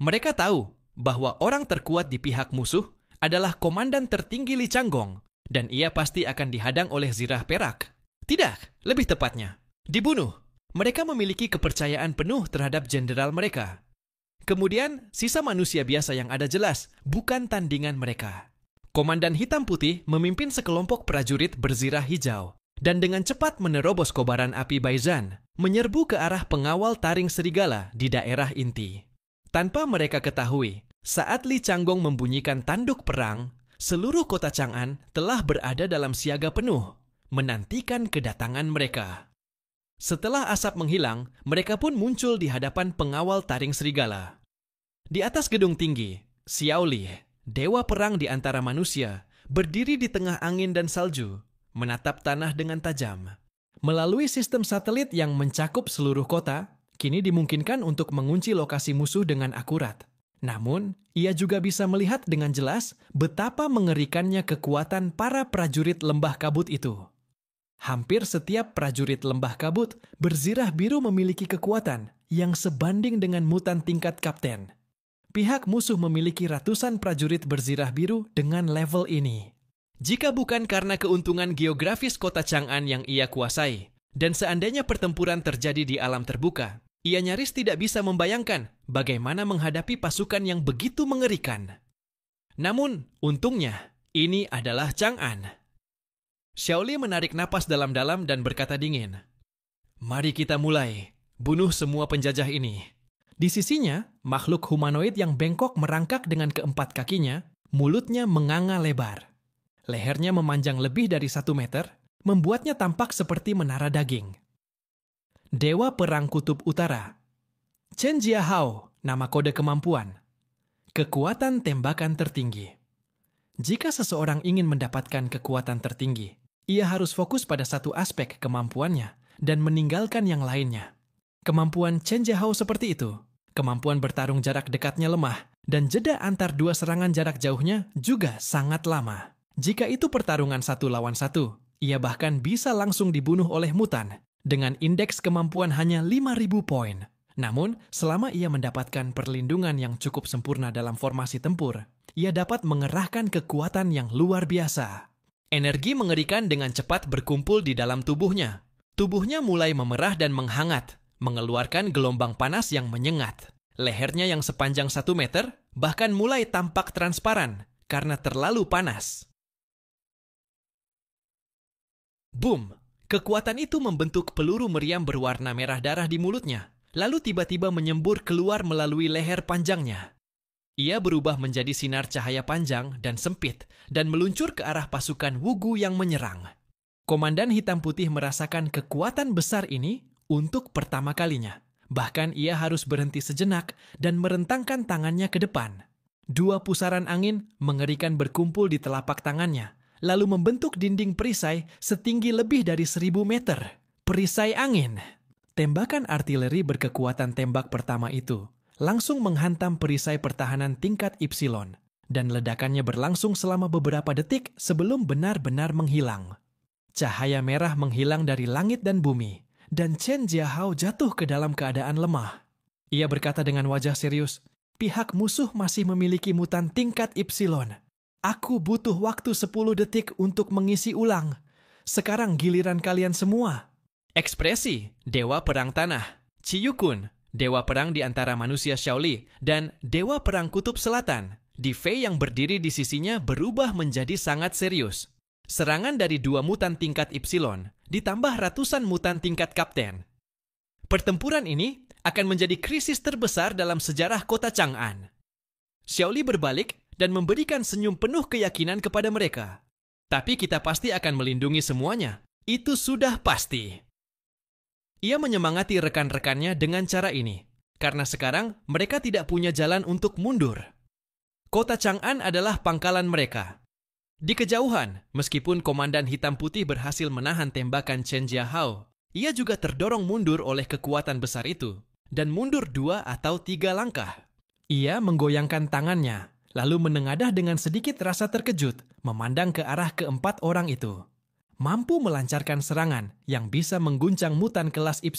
Mereka tahu bahwa orang terkuat di pihak musuh adalah komandan tertinggi Li Changgong dan ia pasti akan dihadang oleh zirah perak. Tidak, lebih tepatnya, dibunuh. Mereka memiliki kepercayaan penuh terhadap jenderal mereka. Kemudian, sisa manusia biasa yang ada jelas bukan tandingan mereka. Komandan Hitam Putih memimpin sekelompok prajurit berzirah hijau dan dengan cepat menerobos kobaran api Baizhan, menyerbu ke arah pengawal taring serigala di daerah inti. Tanpa mereka ketahui, saat Li Changgong membunyikan tanduk perang, seluruh kota Chang'an telah berada dalam siaga penuh, menantikan kedatangan mereka. Setelah asap menghilang, mereka pun muncul di hadapan pengawal taring serigala. Di atas gedung tinggi, Xiao Li, dewa perang di antara manusia, berdiri di tengah angin dan salju, menatap tanah dengan tajam. Melalui sistem satelit yang mencakup seluruh kota, kini dimungkinkan untuk mengunci lokasi musuh dengan akurat. Namun, ia juga bisa melihat dengan jelas betapa mengerikannya kekuatan para prajurit lembah kabut itu. Hampir setiap prajurit lembah kabut berzirah biru memiliki kekuatan yang sebanding dengan mutan tingkat kapten. Pihak musuh memiliki ratusan prajurit berzirah biru dengan level ini. Jika bukan karena keuntungan geografis kota Chang'an yang ia kuasai, dan seandainya pertempuran terjadi di alam terbuka, ia nyaris tidak bisa membayangkan bagaimana menghadapi pasukan yang begitu mengerikan. Namun, untungnya, ini adalah Chang'an. Xiaoli menarik napas dalam-dalam dan berkata dingin, "Mari kita mulai, bunuh semua penjajah ini." Di sisinya, makhluk humanoid yang bengkok merangkak dengan keempat kakinya, mulutnya menganga lebar. Lehernya memanjang lebih dari 1 meter, membuatnya tampak seperti menara daging. Dewa Perang Kutub Utara. Chen Jiahao, nama kode kemampuan. Kekuatan tembakan tertinggi. Jika seseorang ingin mendapatkan kekuatan tertinggi, ia harus fokus pada satu aspek kemampuannya dan meninggalkan yang lainnya. Kemampuan Chen Jiahao seperti itu. Kemampuan bertarung jarak dekatnya lemah, dan jeda antar dua serangan jarak jauhnya juga sangat lama. Jika itu pertarungan 1 lawan 1, ia bahkan bisa langsung dibunuh oleh mutan dengan indeks kemampuan hanya 5.000 poin. Namun, selama ia mendapatkan perlindungan yang cukup sempurna dalam formasi tempur, ia dapat mengerahkan kekuatan yang luar biasa. Energi mengerikan dengan cepat berkumpul di dalam tubuhnya. Tubuhnya mulai memerah dan menghangat, mengeluarkan gelombang panas yang menyengat. Lehernya yang sepanjang 1 meter bahkan mulai tampak transparan karena terlalu panas. Boom! Kekuatan itu membentuk peluru meriam berwarna merah darah di mulutnya, lalu tiba-tiba menyembur keluar melalui leher panjangnya. Ia berubah menjadi sinar cahaya panjang dan sempit dan meluncur ke arah pasukan Wugu yang menyerang. Komandan Hitam Putih merasakan kekuatan besar ini untuk pertama kalinya. Bahkan ia harus berhenti sejenak dan merentangkan tangannya ke depan. 2 pusaran angin mengerikan berkumpul di telapak tangannya, lalu membentuk dinding perisai setinggi lebih dari 1.000 meter. Perisai angin. Tembakan artileri berkekuatan tembak pertama itu langsung menghantam perisai pertahanan tingkat Y, dan ledakannya berlangsung selama beberapa detik sebelum benar-benar menghilang. Cahaya merah menghilang dari langit dan bumi, dan Chen Jiahao jatuh ke dalam keadaan lemah. Ia berkata dengan wajah serius, "Pihak musuh masih memiliki mutan tingkat Y. Aku butuh waktu 10 detik untuk mengisi ulang. Sekarang giliran kalian semua." Ekspresi Dewa Perang Tanah, Chiyukun, Dewa Perang di antara manusia Xiaoli, dan Dewa Perang Kutub Selatan, Di Fei yang berdiri di sisinya berubah menjadi sangat serius. Serangan dari 2 mutan tingkat Y, ditambah ratusan mutan tingkat kapten. Pertempuran ini akan menjadi krisis terbesar dalam sejarah kota Chang'an. Xiaoli berbalik dan memberikan senyum penuh keyakinan kepada mereka. "Tapi kita pasti akan melindungi semuanya. Itu sudah pasti." Ia menyemangati rekan-rekannya dengan cara ini, karena sekarang mereka tidak punya jalan untuk mundur. Kota Chang'an adalah pangkalan mereka. Di kejauhan, meskipun Komandan Hitam Putih berhasil menahan tembakan Chen Jiahao, ia juga terdorong mundur oleh kekuatan besar itu, dan mundur 2 atau 3 langkah. Ia menggoyangkan tangannya, lalu menengadah dengan sedikit rasa terkejut, memandang ke arah keempat orang itu. Mampu melancarkan serangan yang bisa mengguncang mutan kelas Y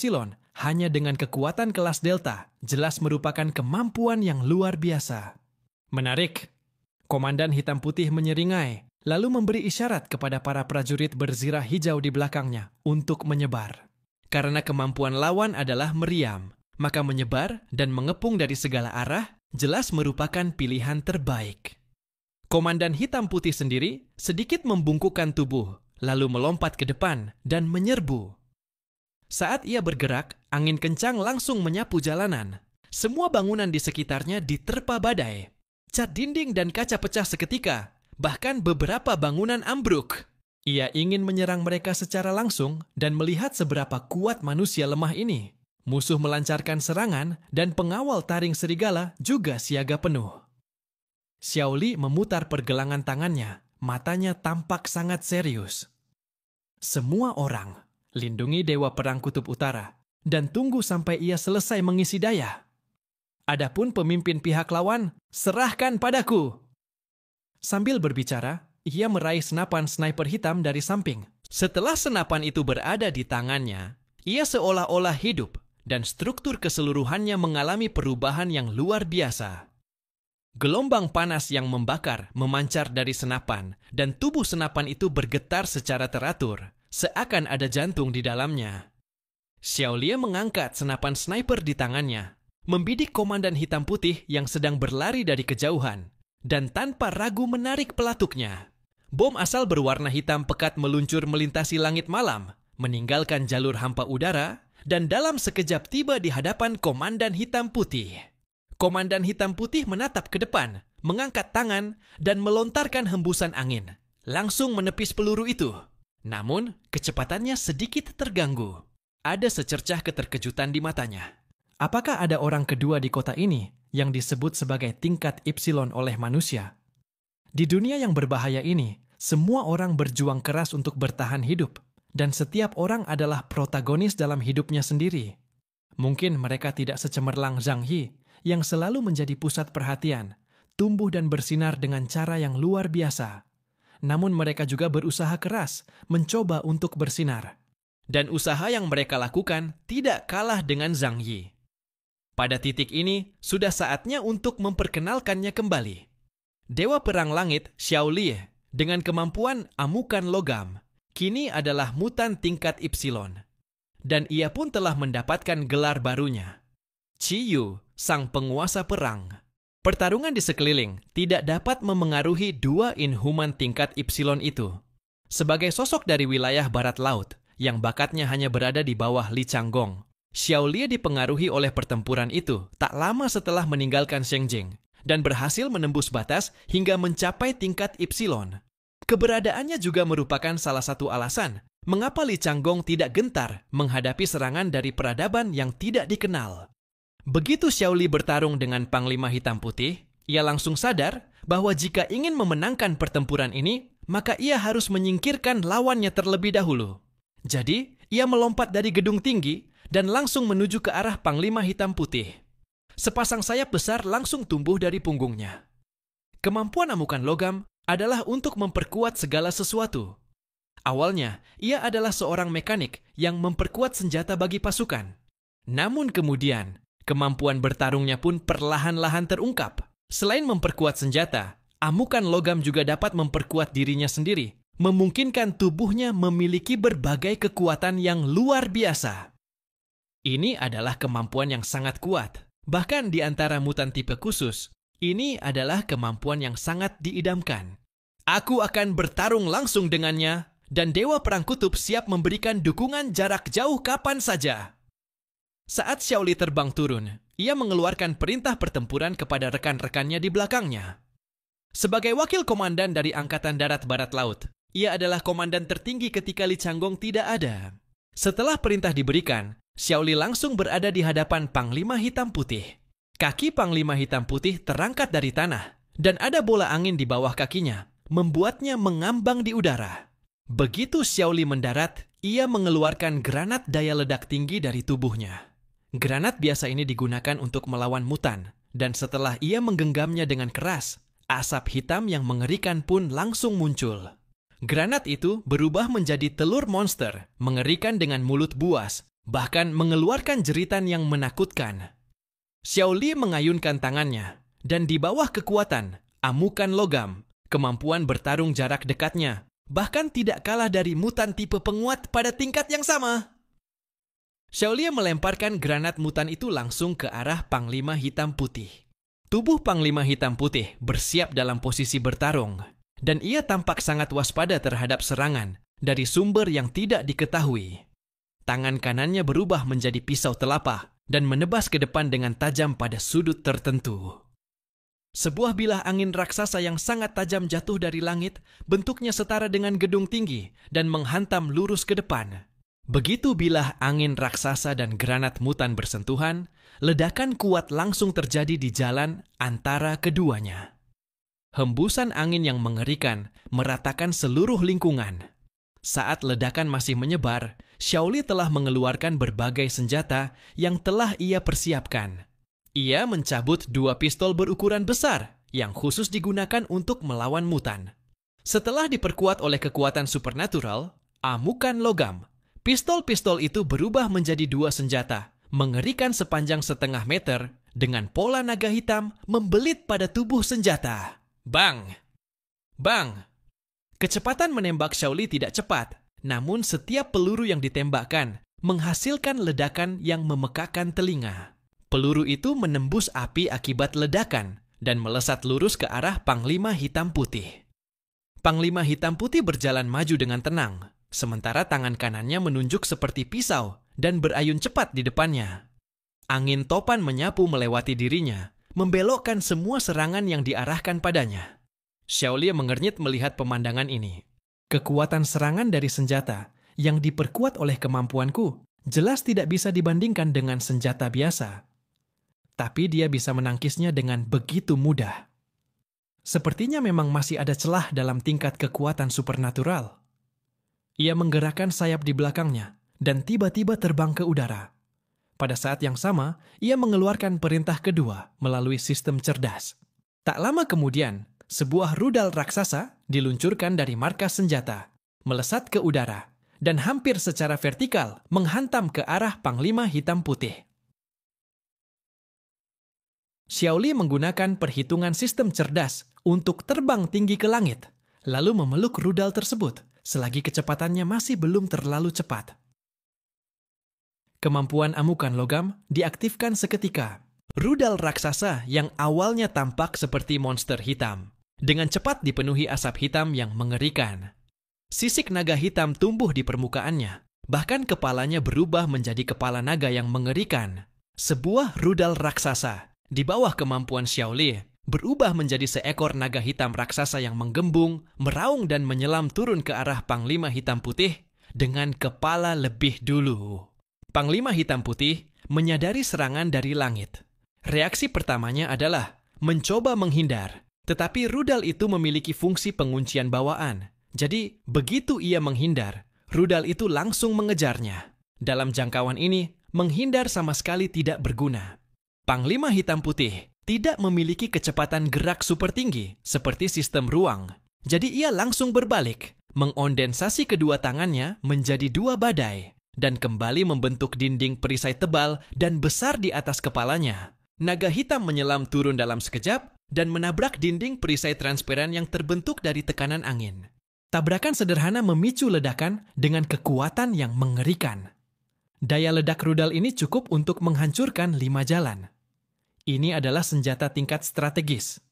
hanya dengan kekuatan kelas Delta, jelas merupakan kemampuan yang luar biasa. Menarik. Komandan Hitam Putih menyeringai, lalu memberi isyarat kepada para prajurit berzirah hijau di belakangnya untuk menyebar. Karena kemampuan lawan adalah meriam, maka menyebar dan mengepung dari segala arah jelas merupakan pilihan terbaik. Komandan Hitam Putih sendiri sedikit membungkukkan tubuh, lalu melompat ke depan dan menyerbu. Saat ia bergerak, angin kencang langsung menyapu jalanan. Semua bangunan di sekitarnya diterpa badai. Cat dinding dan kaca pecah seketika, bahkan beberapa bangunan ambruk. Ia ingin menyerang mereka secara langsung dan melihat seberapa kuat manusia lemah ini. Musuh melancarkan serangan dan pengawal taring serigala juga siaga penuh. Xiaoli memutar pergelangan tangannya, matanya tampak sangat serius. Semua orang, lindungi Dewa Perang Kutub Utara dan tunggu sampai ia selesai mengisi daya. Adapun pemimpin pihak lawan, serahkan padaku. Sambil berbicara, ia meraih senapan sniper hitam dari samping. Setelah senapan itu berada di tangannya, ia seolah-olah hidup dan struktur keseluruhannya mengalami perubahan yang luar biasa. Gelombang panas yang membakar memancar dari senapan dan tubuh senapan itu bergetar secara teratur, seakan ada jantung di dalamnya. Xiao Lie mengangkat senapan sniper di tangannya, membidik komandan hitam putih yang sedang berlari dari kejauhan, dan tanpa ragu menarik pelatuknya. Bom asal berwarna hitam pekat meluncur melintasi langit malam, meninggalkan jalur hampa udara, dan dalam sekejap tiba di hadapan komandan hitam putih. Komandan hitam putih menatap ke depan, mengangkat tangan, dan melontarkan hembusan angin, langsung menepis peluru itu. Namun, kecepatannya sedikit terganggu. Ada secercah keterkejutan di matanya. Apakah ada orang kedua di kota ini yang disebut sebagai tingkat Ipsilon oleh manusia? Di dunia yang berbahaya ini, semua orang berjuang keras untuk bertahan hidup, dan setiap orang adalah protagonis dalam hidupnya sendiri. Mungkin mereka tidak secemerlang Zhang He, yang selalu menjadi pusat perhatian, tumbuh dan bersinar dengan cara yang luar biasa. Namun mereka juga berusaha keras, mencoba untuk bersinar. Dan usaha yang mereka lakukan tidak kalah dengan Zhang He. Pada titik ini, sudah saatnya untuk memperkenalkannya kembali. Dewa Perang Langit, Xiao Lie, dengan kemampuan amukan logam, kini adalah mutan tingkat Ipsilon. Dan ia pun telah mendapatkan gelar barunya, Qi Yu, sang penguasa perang. Pertarungan di sekeliling tidak dapat memengaruhi dua inhuman tingkat Ipsilon itu. Sebagai sosok dari wilayah barat laut, yang bakatnya hanya berada di bawah Li Changgong, Xiao Lie dipengaruhi oleh pertempuran itu tak lama setelah meninggalkan Shengjing, dan berhasil menembus batas hingga mencapai tingkat Ipsilon. Keberadaannya juga merupakan salah satu alasan mengapa Li Changgong tidak gentar menghadapi serangan dari peradaban yang tidak dikenal. Begitu Xiao Lie bertarung dengan Panglima Hitam Putih, ia langsung sadar bahwa jika ingin memenangkan pertempuran ini, maka ia harus menyingkirkan lawannya terlebih dahulu. Jadi, ia melompat dari gedung tinggi dan langsung menuju ke arah Panglima Hitam Putih. Sepasang sayap besar langsung tumbuh dari punggungnya. Kemampuan amukan logam adalah untuk memperkuat segala sesuatu. Awalnya, ia adalah seorang mekanik yang memperkuat senjata bagi pasukan. Namun kemudian, kemampuan bertarungnya pun perlahan-lahan terungkap. Selain memperkuat senjata, amukan logam juga dapat memperkuat dirinya sendiri, memungkinkan tubuhnya memiliki berbagai kekuatan yang luar biasa. Ini adalah kemampuan yang sangat kuat. Bahkan di antara mutan tipe khusus, ini adalah kemampuan yang sangat diidamkan. Aku akan bertarung langsung dengannya, dan Dewa Perang Kutub siap memberikan dukungan jarak jauh kapan saja. Saat Xiao Lie terbang turun, ia mengeluarkan perintah pertempuran kepada rekan-rekannya di belakangnya. Sebagai wakil komandan dari Angkatan Darat Barat Laut, ia adalah komandan tertinggi ketika Li Changgong tidak ada. Setelah perintah diberikan, Xiao Lie langsung berada di hadapan Panglima Hitam Putih. Kaki Panglima Hitam Putih terangkat dari tanah, dan ada bola angin di bawah kakinya, membuatnya mengambang di udara. Begitu Xiao Lie mendarat, ia mengeluarkan granat daya ledak tinggi dari tubuhnya. Granat biasa ini digunakan untuk melawan mutan, dan setelah ia menggenggamnya dengan keras, asap hitam yang mengerikan pun langsung muncul. Granat itu berubah menjadi telur monster, mengerikan dengan mulut buas, bahkan mengeluarkan jeritan yang menakutkan. Xiao Lie mengayunkan tangannya, dan di bawah kekuatan, amukan logam, kemampuan bertarung jarak dekatnya, bahkan tidak kalah dari mutan tipe penguat pada tingkat yang sama. Xiao Lie melemparkan granat mutan itu langsung ke arah Panglima Hitam Putih. Tubuh Panglima Hitam Putih bersiap dalam posisi bertarung, dan ia tampak sangat waspada terhadap serangan dari sumber yang tidak diketahui. Tangan kanannya berubah menjadi pisau telapah dan menebas ke depan dengan tajam pada sudut tertentu. Sebuah bilah angin raksasa yang sangat tajam jatuh dari langit, bentuknya setara dengan gedung tinggi dan menghantam lurus ke depan. Begitu bilah angin raksasa dan granat mutan bersentuhan, ledakan kuat langsung terjadi di jalan antara keduanya. Hembusan angin yang mengerikan meratakan seluruh lingkungan. Saat ledakan masih menyebar, Xiaoli telah mengeluarkan berbagai senjata yang telah ia persiapkan. Ia mencabut 2 pistol berukuran besar yang khusus digunakan untuk melawan mutan. Setelah diperkuat oleh kekuatan supernatural, amukan logam, pistol-pistol itu berubah menjadi 2 senjata, mengerikan sepanjang 0,5 meter dengan pola naga hitam membelit pada tubuh senjata. Bang! Bang! Kecepatan menembak Xiaoli tidak cepat, namun setiap peluru yang ditembakkan menghasilkan ledakan yang memekakan telinga. Peluru itu menembus api akibat ledakan dan melesat lurus ke arah Panglima Hitam Putih. Panglima Hitam Putih berjalan maju dengan tenang, sementara tangan kanannya menunjuk seperti pisau dan berayun cepat di depannya. Angin topan menyapu melewati dirinya, membelokkan semua serangan yang diarahkan padanya. Xiaoli mengernyit melihat pemandangan ini. Kekuatan serangan dari senjata yang diperkuat oleh kemampuanku jelas tidak bisa dibandingkan dengan senjata biasa. Tapi dia bisa menangkisnya dengan begitu mudah. Sepertinya memang masih ada celah dalam tingkat kekuatan supernatural. Ia menggerakkan sayap di belakangnya dan tiba-tiba terbang ke udara. Pada saat yang sama, ia mengeluarkan perintah kedua melalui sistem cerdas. Tak lama kemudian, sebuah rudal raksasa diluncurkan dari markas senjata, melesat ke udara, dan hampir secara vertikal menghantam ke arah Panglima Hitam Putih. Xiaoli menggunakan perhitungan sistem cerdas untuk terbang tinggi ke langit, lalu memeluk rudal tersebut selagi kecepatannya masih belum terlalu cepat. Kemampuan amukan logam diaktifkan seketika. Rudal raksasa yang awalnya tampak seperti monster hitam, dengan cepat dipenuhi asap hitam yang mengerikan. Sisik naga hitam tumbuh di permukaannya, bahkan kepalanya berubah menjadi kepala naga yang mengerikan. Sebuah rudal raksasa di bawah kemampuan Xiaoli berubah menjadi seekor naga hitam raksasa yang menggembung, meraung dan menyelam turun ke arah Panglima Hitam Putih dengan kepala lebih dulu. Panglima Hitam Putih menyadari serangan dari langit. Reaksi pertamanya adalah mencoba menghindar, tetapi rudal itu memiliki fungsi penguncian bawaan. Jadi, begitu ia menghindar, rudal itu langsung mengejarnya. Dalam jangkauan ini, menghindar sama sekali tidak berguna. Panglima Hitam Putih tidak memiliki kecepatan gerak super tinggi seperti sistem ruang. Jadi ia langsung berbalik, mengondensasi kedua tangannya menjadi 2 badai, dan kembali membentuk dinding perisai tebal dan besar di atas kepalanya. Naga hitam menyelam turun dalam sekejap dan menabrak dinding perisai transparan yang terbentuk dari tekanan angin. Tabrakan sederhana memicu ledakan dengan kekuatan yang mengerikan. Daya ledak rudal ini cukup untuk menghancurkan 5 jalan. Ini adalah senjata tingkat strategis.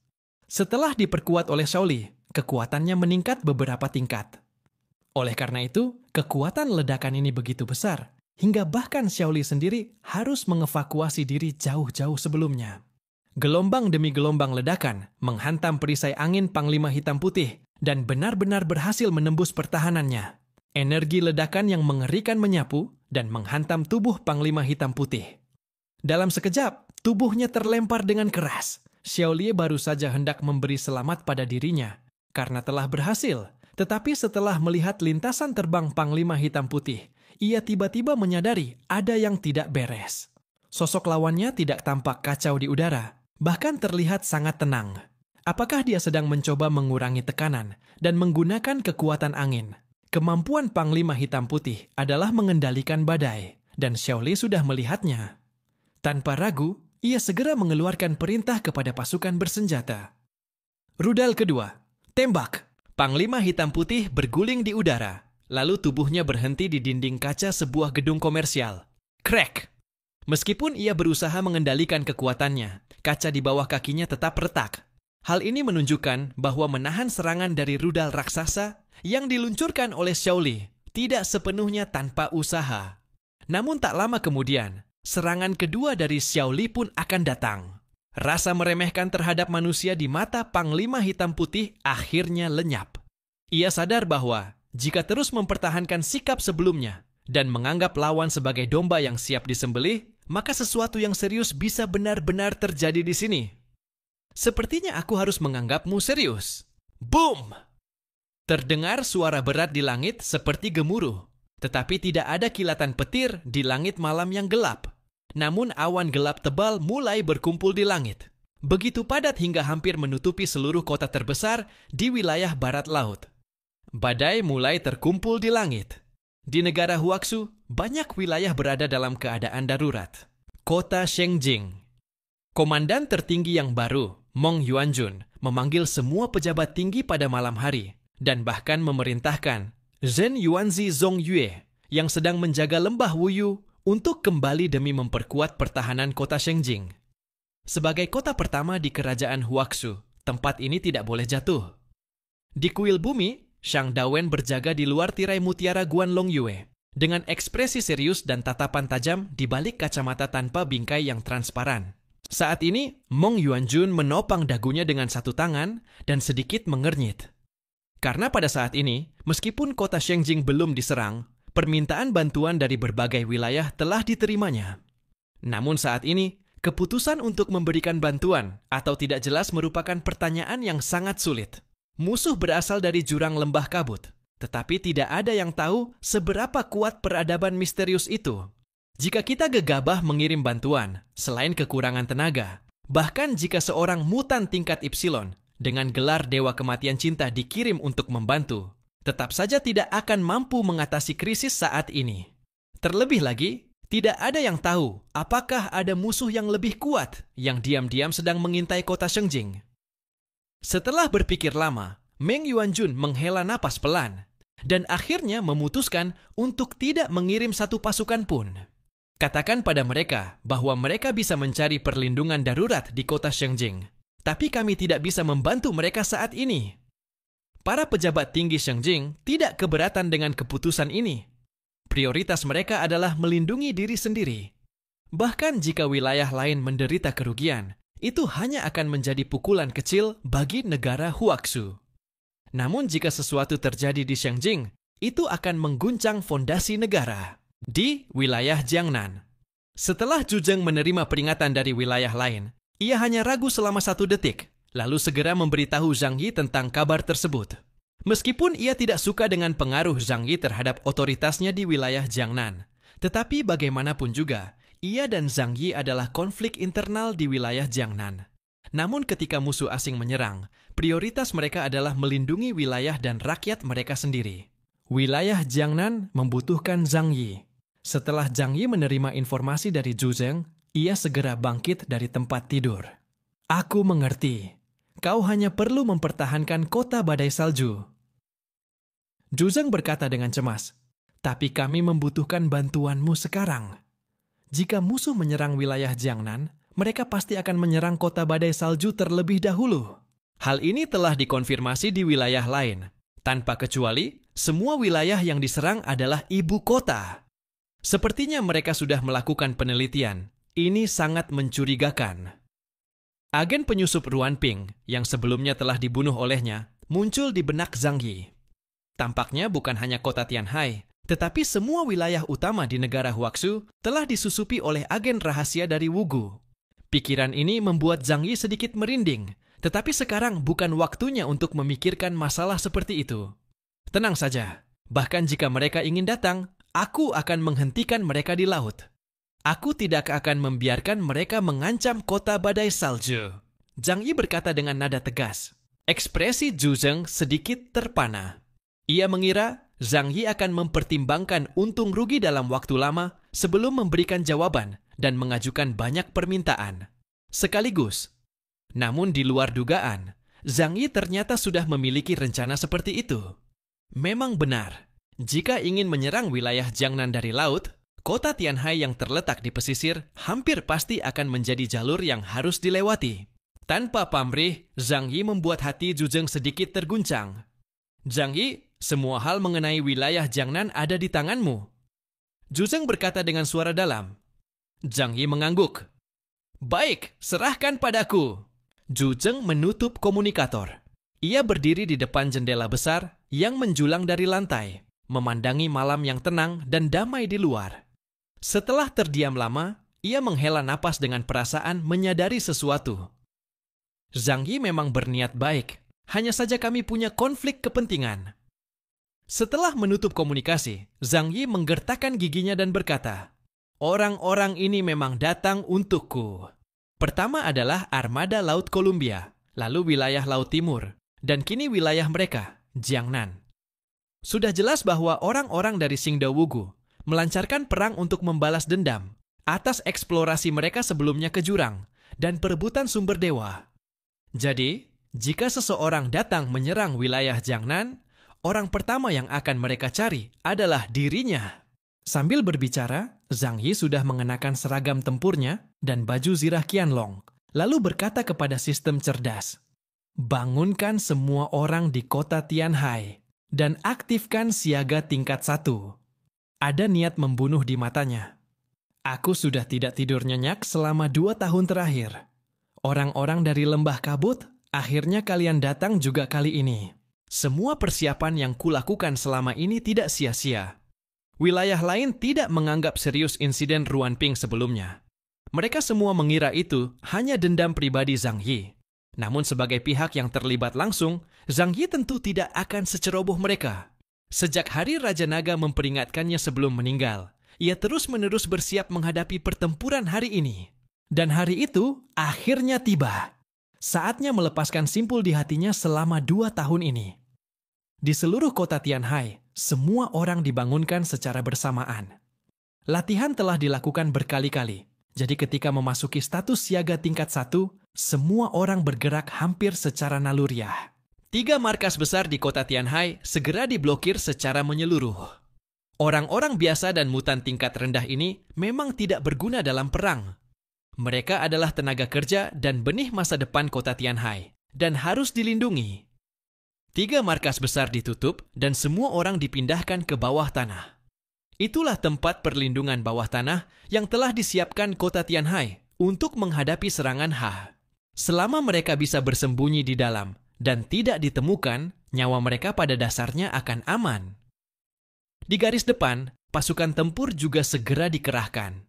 Setelah diperkuat oleh Xiaoli, kekuatannya meningkat beberapa tingkat. Oleh karena itu, kekuatan ledakan ini begitu besar, hingga bahkan Xiaoli sendiri harus mengevakuasi diri jauh-jauh sebelumnya. Gelombang demi gelombang ledakan menghantam perisai angin Panglima Hitam Putih dan benar-benar berhasil menembus pertahanannya. Energi ledakan yang mengerikan menyapu dan menghantam tubuh Panglima Hitam Putih. Dalam sekejap, tubuhnya terlempar dengan keras. Xiaoli baru saja hendak memberi selamat pada dirinya karena telah berhasil. Tetapi setelah melihat lintasan terbang Panglima Hitam Putih, ia tiba-tiba menyadari ada yang tidak beres. Sosok lawannya tidak tampak kacau di udara, bahkan terlihat sangat tenang. Apakah dia sedang mencoba mengurangi tekanan dan menggunakan kekuatan angin? Kemampuan Panglima Hitam Putih adalah mengendalikan badai, dan Xiaoli sudah melihatnya. Tanpa ragu, ia segera mengeluarkan perintah kepada pasukan bersenjata. Rudal kedua, tembak! Panglima Hitam Putih berguling di udara, lalu tubuhnya berhenti di dinding kaca sebuah gedung komersial. Crack! Meskipun ia berusaha mengendalikan kekuatannya, kaca di bawah kakinya tetap retak. Hal ini menunjukkan bahwa menahan serangan dari rudal raksasa yang diluncurkan oleh Xiaoli tidak sepenuhnya tanpa usaha. Namun tak lama kemudian, serangan kedua dari Xiaoli pun akan datang. Rasa meremehkan terhadap manusia di mata Panglima Hitam Putih akhirnya lenyap. Ia sadar bahwa jika terus mempertahankan sikap sebelumnya dan menganggap lawan sebagai domba yang siap disembelih, maka sesuatu yang serius bisa benar-benar terjadi di sini. Sepertinya aku harus menganggapmu serius. Boom! Terdengar suara berat di langit seperti gemuruh. Tetapi tidak ada kilatan petir di langit malam yang gelap. Namun awan gelap tebal mulai berkumpul di langit. Begitu padat hingga hampir menutupi seluruh kota terbesar di wilayah barat laut. Badai mulai terkumpul di langit. Di negara Huaxu, banyak wilayah berada dalam keadaan darurat. Kota Shengjing. Komandan tertinggi yang baru, Meng Yuanjun, memanggil semua pejabat tinggi pada malam hari dan bahkan memerintahkan Zhen Yuanzi Zongyue yang sedang menjaga lembah Wuyu untuk kembali demi memperkuat pertahanan kota Shengjing. Sebagai kota pertama di kerajaan Huaxu, tempat ini tidak boleh jatuh. Di kuil bumi, Shang Dawen berjaga di luar tirai mutiara Guanlong Yue dengan ekspresi serius dan tatapan tajam di balik kacamata tanpa bingkai yang transparan. Saat ini, Meng Yuanjun menopang dagunya dengan satu tangan dan sedikit mengernyit. Karena pada saat ini, meskipun kota Shengjing belum diserang, permintaan bantuan dari berbagai wilayah telah diterimanya. Namun saat ini, keputusan untuk memberikan bantuan atau tidak jelas merupakan pertanyaan yang sangat sulit. Musuh berasal dari jurang lembah kabut, tetapi tidak ada yang tahu seberapa kuat peradaban misterius itu. Jika kita gegabah mengirim bantuan, selain kekurangan tenaga, bahkan jika seorang mutan tingkat Ipsilon dengan gelar Dewa Kematian Cinta dikirim untuk membantu, tetap saja tidak akan mampu mengatasi krisis saat ini. Terlebih lagi, tidak ada yang tahu apakah ada musuh yang lebih kuat yang diam-diam sedang mengintai kota Shengjing. Setelah berpikir lama, Meng Yuanjun menghela napas pelan dan akhirnya memutuskan untuk tidak mengirim satu pasukan pun. Katakan pada mereka bahwa mereka bisa mencari perlindungan darurat di kota Shengjing, tapi kami tidak bisa membantu mereka saat ini. Para pejabat tinggi Shengjing tidak keberatan dengan keputusan ini. Prioritas mereka adalah melindungi diri sendiri. Bahkan jika wilayah lain menderita kerugian, itu hanya akan menjadi pukulan kecil bagi negara Huaxu. Namun jika sesuatu terjadi di Shengjing, itu akan mengguncang fondasi negara. Di wilayah Jiangnan. Setelah Zhuzheng menerima peringatan dari wilayah lain, ia hanya ragu selama 1 detik, lalu segera memberitahu Zhang Yi tentang kabar tersebut. Meskipun ia tidak suka dengan pengaruh Zhang Yi terhadap otoritasnya di wilayah Jiangnan, tetapi bagaimanapun juga, ia dan Zhang Yi adalah konflik internal di wilayah Jiangnan. Namun ketika musuh asing menyerang, prioritas mereka adalah melindungi wilayah dan rakyat mereka sendiri. Wilayah Jiangnan membutuhkan Zhang Yi. Setelah Zhang Yi menerima informasi dari Zhuzheng, ia segera bangkit dari tempat tidur. Aku mengerti. Kau hanya perlu mempertahankan kota badai salju. Zhuzheng berkata dengan cemas, tapi kami membutuhkan bantuanmu sekarang. Jika musuh menyerang wilayah Jiangnan, mereka pasti akan menyerang kota badai salju terlebih dahulu. Hal ini telah dikonfirmasi di wilayah lain. Tanpa kecuali, semua wilayah yang diserang adalah ibu kota. Sepertinya mereka sudah melakukan penelitian. Ini sangat mencurigakan. Agen penyusup Ruanping yang sebelumnya telah dibunuh olehnya muncul di benak Zhang Yi. Tampaknya bukan hanya kota Tianhai, tetapi semua wilayah utama di negara Huaxu telah disusupi oleh agen rahasia dari Wugu. Pikiran ini membuat Zhang Yi sedikit merinding, tetapi sekarang bukan waktunya untuk memikirkan masalah seperti itu. Tenang saja, bahkan jika mereka ingin datang, aku akan menghentikan mereka di laut. Aku tidak akan membiarkan mereka mengancam kota badai salju. Zhang Yi berkata dengan nada tegas. Ekspresi Zhuzheng sedikit terpana. Ia mengira Zhang Yi akan mempertimbangkan untung rugi dalam waktu lama sebelum memberikan jawaban dan mengajukan banyak permintaan. Sekaligus. Namun di luar dugaan, Zhang Yi ternyata sudah memiliki rencana seperti itu. Memang benar, jika ingin menyerang wilayah Jiangnan dari laut, kota Tianhai yang terletak di pesisir hampir pasti akan menjadi jalur yang harus dilewati. Tanpa pamrih, Zhang Yi membuat hati Zhuzheng sedikit terguncang. Zhang Yi, semua hal mengenai wilayah Jiangnan ada di tanganmu. Zhuzheng berkata dengan suara dalam. Zhang Yi mengangguk. Baik, serahkan padaku. Zhuzheng menutup komunikator. Ia berdiri di depan jendela besar yang menjulang dari lantai, memandangi malam yang tenang dan damai di luar. Setelah terdiam lama, ia menghela napas dengan perasaan menyadari sesuatu. Zhang Yi memang berniat baik, hanya saja kami punya konflik kepentingan. Setelah menutup komunikasi, Zhang Yi menggertakkan giginya dan berkata, orang-orang ini memang datang untukku. Pertama adalah armada Laut Columbia, lalu wilayah Laut Timur, dan kini wilayah mereka, Jiangnan. Sudah jelas bahwa orang-orang dari Qingdao Wugu melancarkan perang untuk membalas dendam atas eksplorasi mereka sebelumnya ke jurang dan perebutan sumber dewa. Jadi, jika seseorang datang menyerang wilayah Jiangnan, orang pertama yang akan mereka cari adalah dirinya. Sambil berbicara, Zhang Yi sudah mengenakan seragam tempurnya dan baju zirah Qianlong, lalu berkata kepada sistem cerdas, bangunkan semua orang di kota Tianhai dan aktifkan siaga tingkat 1. Ada niat membunuh di matanya. Aku sudah tidak tidur nyenyak selama 2 tahun terakhir. Orang-orang dari lembah kabut, akhirnya kalian datang juga kali ini. Semua persiapan yang kulakukan selama ini tidak sia-sia. Wilayah lain tidak menganggap serius insiden Ruanping sebelumnya. Mereka semua mengira itu hanya dendam pribadi Zhang Yi. Namun sebagai pihak yang terlibat langsung, Zhang Yi tentu tidak akan seceroboh mereka. Sejak hari Raja Naga memperingatkannya sebelum meninggal, ia terus-menerus bersiap menghadapi pertempuran hari ini. Dan hari itu akhirnya tiba. Saatnya melepaskan simpul di hatinya selama 2 tahun ini. Di seluruh kota Tianhai, semua orang dibangunkan secara bersamaan. Latihan telah dilakukan berkali-kali, jadi ketika memasuki status siaga tingkat 1, semua orang bergerak hampir secara naluriah. 3 markas besar di kota Tianhai segera diblokir secara menyeluruh. Orang-orang biasa dan mutan tingkat rendah ini memang tidak berguna dalam perang. Mereka adalah tenaga kerja dan benih masa depan kota Tianhai, dan harus dilindungi. 3 markas besar ditutup dan semua orang dipindahkan ke bawah tanah. Itulah tempat perlindungan bawah tanah yang telah disiapkan kota Tianhai untuk menghadapi serangan Ha. Selama mereka bisa bersembunyi di dalam dan tidak ditemukan, nyawa mereka pada dasarnya akan aman. Di garis depan, pasukan tempur juga segera dikerahkan.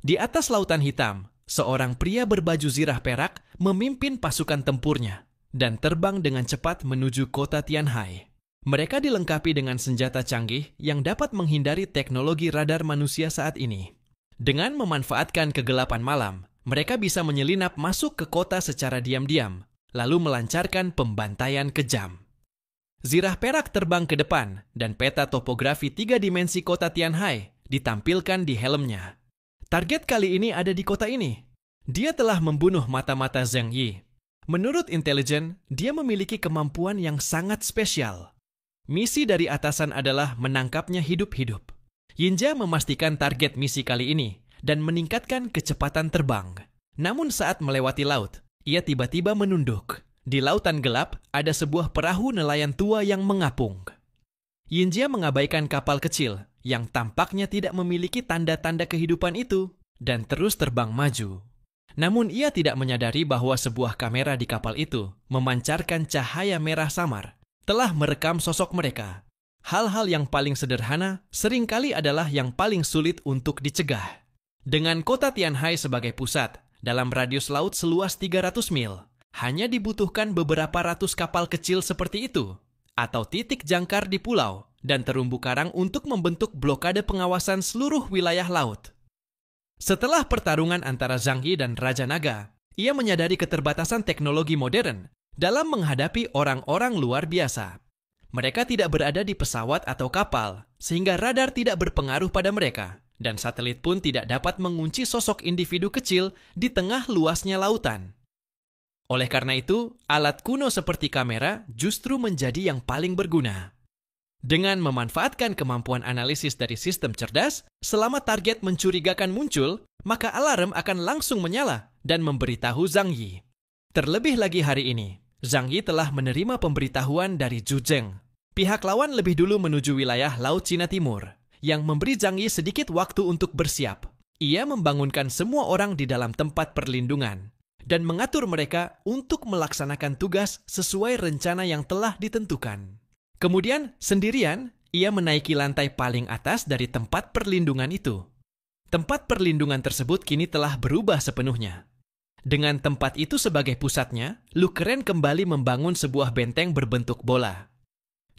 Di atas lautan hitam, seorang pria berbaju zirah perak memimpin pasukan tempurnya dan terbang dengan cepat menuju kota Tianhai. Mereka dilengkapi dengan senjata canggih yang dapat menghindari teknologi radar manusia saat ini. Dengan memanfaatkan kegelapan malam, mereka bisa menyelinap masuk ke kota secara diam-diam, lalu melancarkan pembantaian kejam. Zirah perak terbang ke depan dan peta topografi 3 dimensi kota Tianhai ditampilkan di helmnya. Target kali ini ada di kota ini. Dia telah membunuh mata-mata Zhang Yi. Menurut intelijen, dia memiliki kemampuan yang sangat spesial. Misi dari atasan adalah menangkapnya hidup-hidup. Yinja memastikan target misi kali ini dan meningkatkan kecepatan terbang. Namun saat melewati laut, ia tiba-tiba menunduk. Di lautan gelap, ada sebuah perahu nelayan tua yang mengapung. Yinja mengabaikan kapal kecil yang tampaknya tidak memiliki tanda-tanda kehidupan itu dan terus terbang maju. Namun ia tidak menyadari bahwa sebuah kamera di kapal itu memancarkan cahaya merah samar, telah merekam sosok mereka. Hal-hal yang paling sederhana seringkali adalah yang paling sulit untuk dicegah. Dengan kota Tianhai sebagai pusat, dalam radius laut seluas 300 mil, hanya dibutuhkan beberapa ratus kapal kecil seperti itu, atau titik jangkar di pulau, dan terumbu karang untuk membentuk blokade pengawasan seluruh wilayah laut. Setelah pertarungan antara Zhang Yi dan Raja Naga, ia menyadari keterbatasan teknologi modern dalam menghadapi orang-orang luar biasa. Mereka tidak berada di pesawat atau kapal, sehingga radar tidak berpengaruh pada mereka, dan satelit pun tidak dapat mengunci sosok individu kecil di tengah luasnya lautan. Oleh karena itu, alat kuno seperti kamera justru menjadi yang paling berguna. Dengan memanfaatkan kemampuan analisis dari sistem cerdas, selama target mencurigakan muncul, maka alarm akan langsung menyala dan memberitahu Zhang Yi. Terlebih lagi hari ini, Zhang Yi telah menerima pemberitahuan dari Zhu Zheng. Pihak lawan lebih dulu menuju wilayah Laut Cina Timur, yang memberi Zhang Yi sedikit waktu untuk bersiap. Ia membangunkan semua orang di dalam tempat perlindungan dan mengatur mereka untuk melaksanakan tugas sesuai rencana yang telah ditentukan. Kemudian, sendirian, ia menaiki lantai paling atas dari tempat perlindungan itu. Tempat perlindungan tersebut kini telah berubah sepenuhnya. Dengan tempat itu sebagai pusatnya, Lu Keren kembali membangun sebuah benteng berbentuk bola.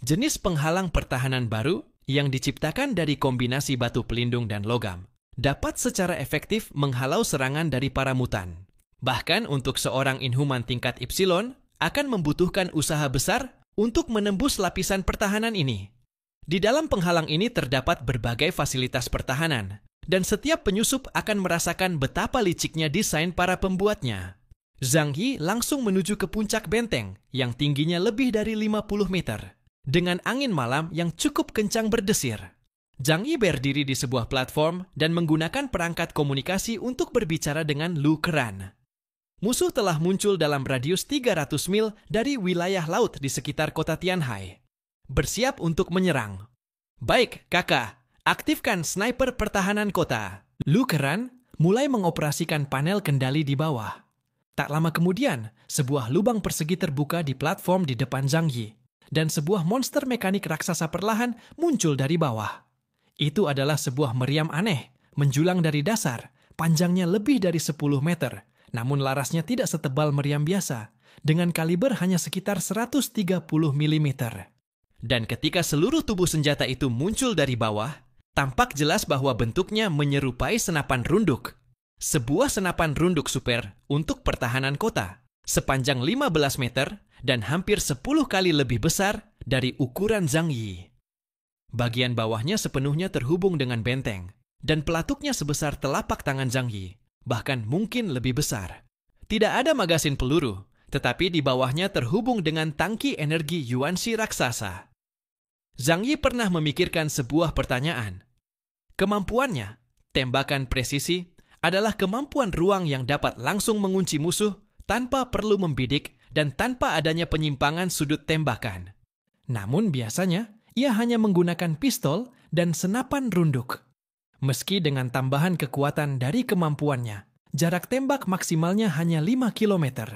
Jenis penghalang pertahanan baru yang diciptakan dari kombinasi batu pelindung dan logam dapat secara efektif menghalau serangan dari para mutan. Bahkan untuk seorang Inhuman tingkat Epsilon akan membutuhkan usaha besar untuk menembus lapisan pertahanan ini. Di dalam penghalang ini terdapat berbagai fasilitas pertahanan, dan setiap penyusup akan merasakan betapa liciknya desain para pembuatnya. Zhang Yi langsung menuju ke puncak benteng yang tingginya lebih dari 50 meter. Dengan angin malam yang cukup kencang berdesir. Zhang Yi berdiri di sebuah platform dan menggunakan perangkat komunikasi untuk berbicara dengan Lu Keren. Musuh telah muncul dalam radius 300 mil dari wilayah laut di sekitar kota Tianhai. Bersiap untuk menyerang. Baik, kakak. Aktifkan sniper pertahanan kota. Lu Keren mulai mengoperasikan panel kendali di bawah. Tak lama kemudian, sebuah lubang persegi terbuka di platform di depan Zhang Yi, dan sebuah monster mekanik raksasa perlahan muncul dari bawah. Itu adalah sebuah meriam aneh, menjulang dari dasar, panjangnya lebih dari 10 meter, namun larasnya tidak setebal meriam biasa, dengan kaliber hanya sekitar 130 mm. Dan ketika seluruh tubuh senjata itu muncul dari bawah, tampak jelas bahwa bentuknya menyerupai senapan runduk. Sebuah senapan runduk super untuk pertahanan kota, sepanjang 15 meter dan hampir 10 kali lebih besar dari ukuran Zhang Yi. Bagian bawahnya sepenuhnya terhubung dengan benteng, dan pelatuknya sebesar telapak tangan Zhang Yi, bahkan mungkin lebih besar. Tidak ada magasin peluru, tetapi di bawahnya terhubung dengan tangki energi Yuanshi raksasa. Zhang Yi pernah memikirkan sebuah pertanyaan. Kemampuannya, tembakan presisi, adalah kemampuan ruang yang dapat langsung mengunci musuh tanpa perlu membidik dan tanpa adanya penyimpangan sudut tembakan. Namun biasanya, ia hanya menggunakan pistol dan senapan runduk. Meski dengan tambahan kekuatan dari kemampuannya, jarak tembak maksimalnya hanya 5 km.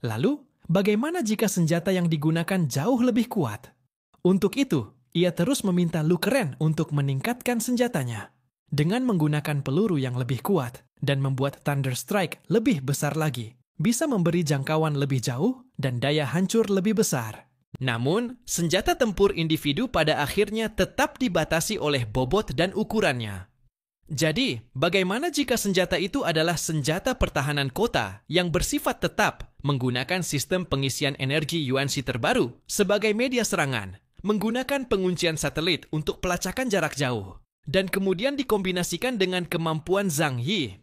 Lalu, bagaimana jika senjata yang digunakan jauh lebih kuat? Untuk itu, ia terus meminta Lu Keren untuk meningkatkan senjatanya dengan menggunakan peluru yang lebih kuat dan membuat Thunder Strike lebih besar lagi, bisa memberi jangkauan lebih jauh dan daya hancur lebih besar. Namun, senjata tempur individu pada akhirnya tetap dibatasi oleh bobot dan ukurannya. Jadi, bagaimana jika senjata itu adalah senjata pertahanan kota yang bersifat tetap menggunakan sistem pengisian energi Yuanshi terbaru sebagai media serangan, menggunakan penguncian satelit untuk pelacakan jarak jauh, dan kemudian dikombinasikan dengan kemampuan Zhang Yi?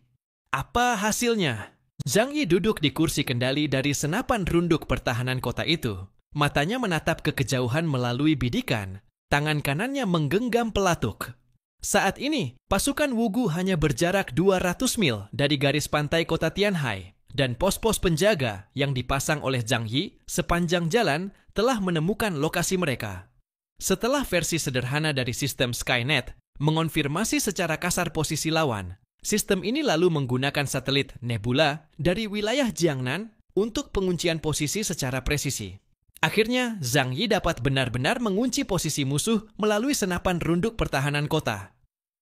Apa hasilnya? Zhang Yi duduk di kursi kendali dari senapan runduk pertahanan kota itu. Matanya menatap ke kejauhan melalui bidikan. Tangan kanannya menggenggam pelatuk. Saat ini, pasukan Wugu hanya berjarak 200 mil dari garis pantai kota Tianhai, dan pos-pos penjaga yang dipasang oleh Zhang Yi sepanjang jalan telah menemukan lokasi mereka. Setelah versi sederhana dari sistem Skynet mengonfirmasi secara kasar posisi lawan, sistem ini lalu menggunakan satelit Nebula dari wilayah Jiangnan untuk penguncian posisi secara presisi. Akhirnya, Zhang Yi dapat benar-benar mengunci posisi musuh melalui senapan runduk pertahanan kota.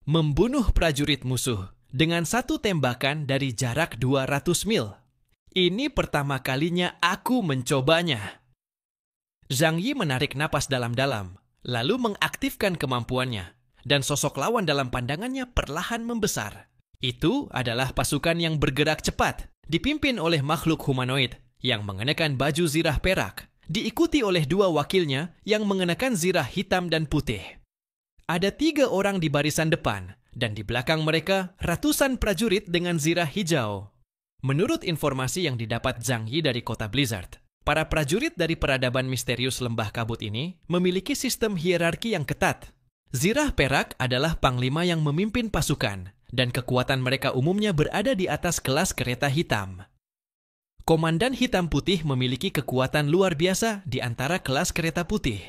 Membunuh prajurit musuh dengan satu tembakan dari jarak 200 mil. Ini pertama kalinya aku mencobanya. Zhang Yi menarik napas dalam-dalam, lalu mengaktifkan kemampuannya, dan sosok lawan dalam pandangannya perlahan membesar. Itu adalah pasukan yang bergerak cepat, dipimpin oleh makhluk humanoid yang mengenakan baju zirah perak, diikuti oleh dua wakilnya yang mengenakan zirah hitam dan putih. Ada 3 orang di barisan depan, dan di belakang mereka ratusan prajurit dengan zirah hijau. Menurut informasi yang didapat Zhang Yi dari kota Blizzard, para prajurit dari peradaban misterius lembah kabut ini memiliki sistem hierarki yang ketat. Zirah perak adalah panglima yang memimpin pasukan, dan kekuatan mereka umumnya berada di atas kelas kereta hitam. Komandan hitam putih memiliki kekuatan luar biasa di antara kelas kereta putih.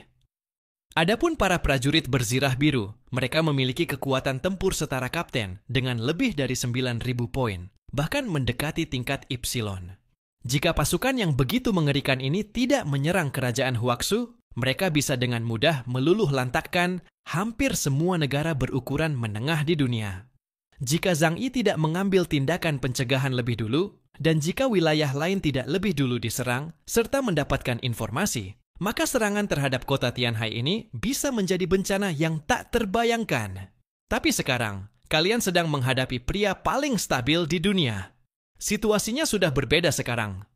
Adapun para prajurit berzirah biru, mereka memiliki kekuatan tempur setara kapten dengan lebih dari 9.000 poin, bahkan mendekati tingkat Epsilon. Jika pasukan yang begitu mengerikan ini tidak menyerang kerajaan Huaxu, mereka bisa dengan mudah meluluh lantakkan hampir semua negara berukuran menengah di dunia. Jika Zhang Yi tidak mengambil tindakan pencegahan lebih dulu, Dan jika wilayah lain tidak lebih dulu diserang, serta mendapatkan informasi, maka serangan terhadap kota Tianhai ini bisa menjadi bencana yang tak terbayangkan. Tapi sekarang, kalian sedang menghadapi pria paling stabil di dunia. Situasinya sudah berbeda sekarang.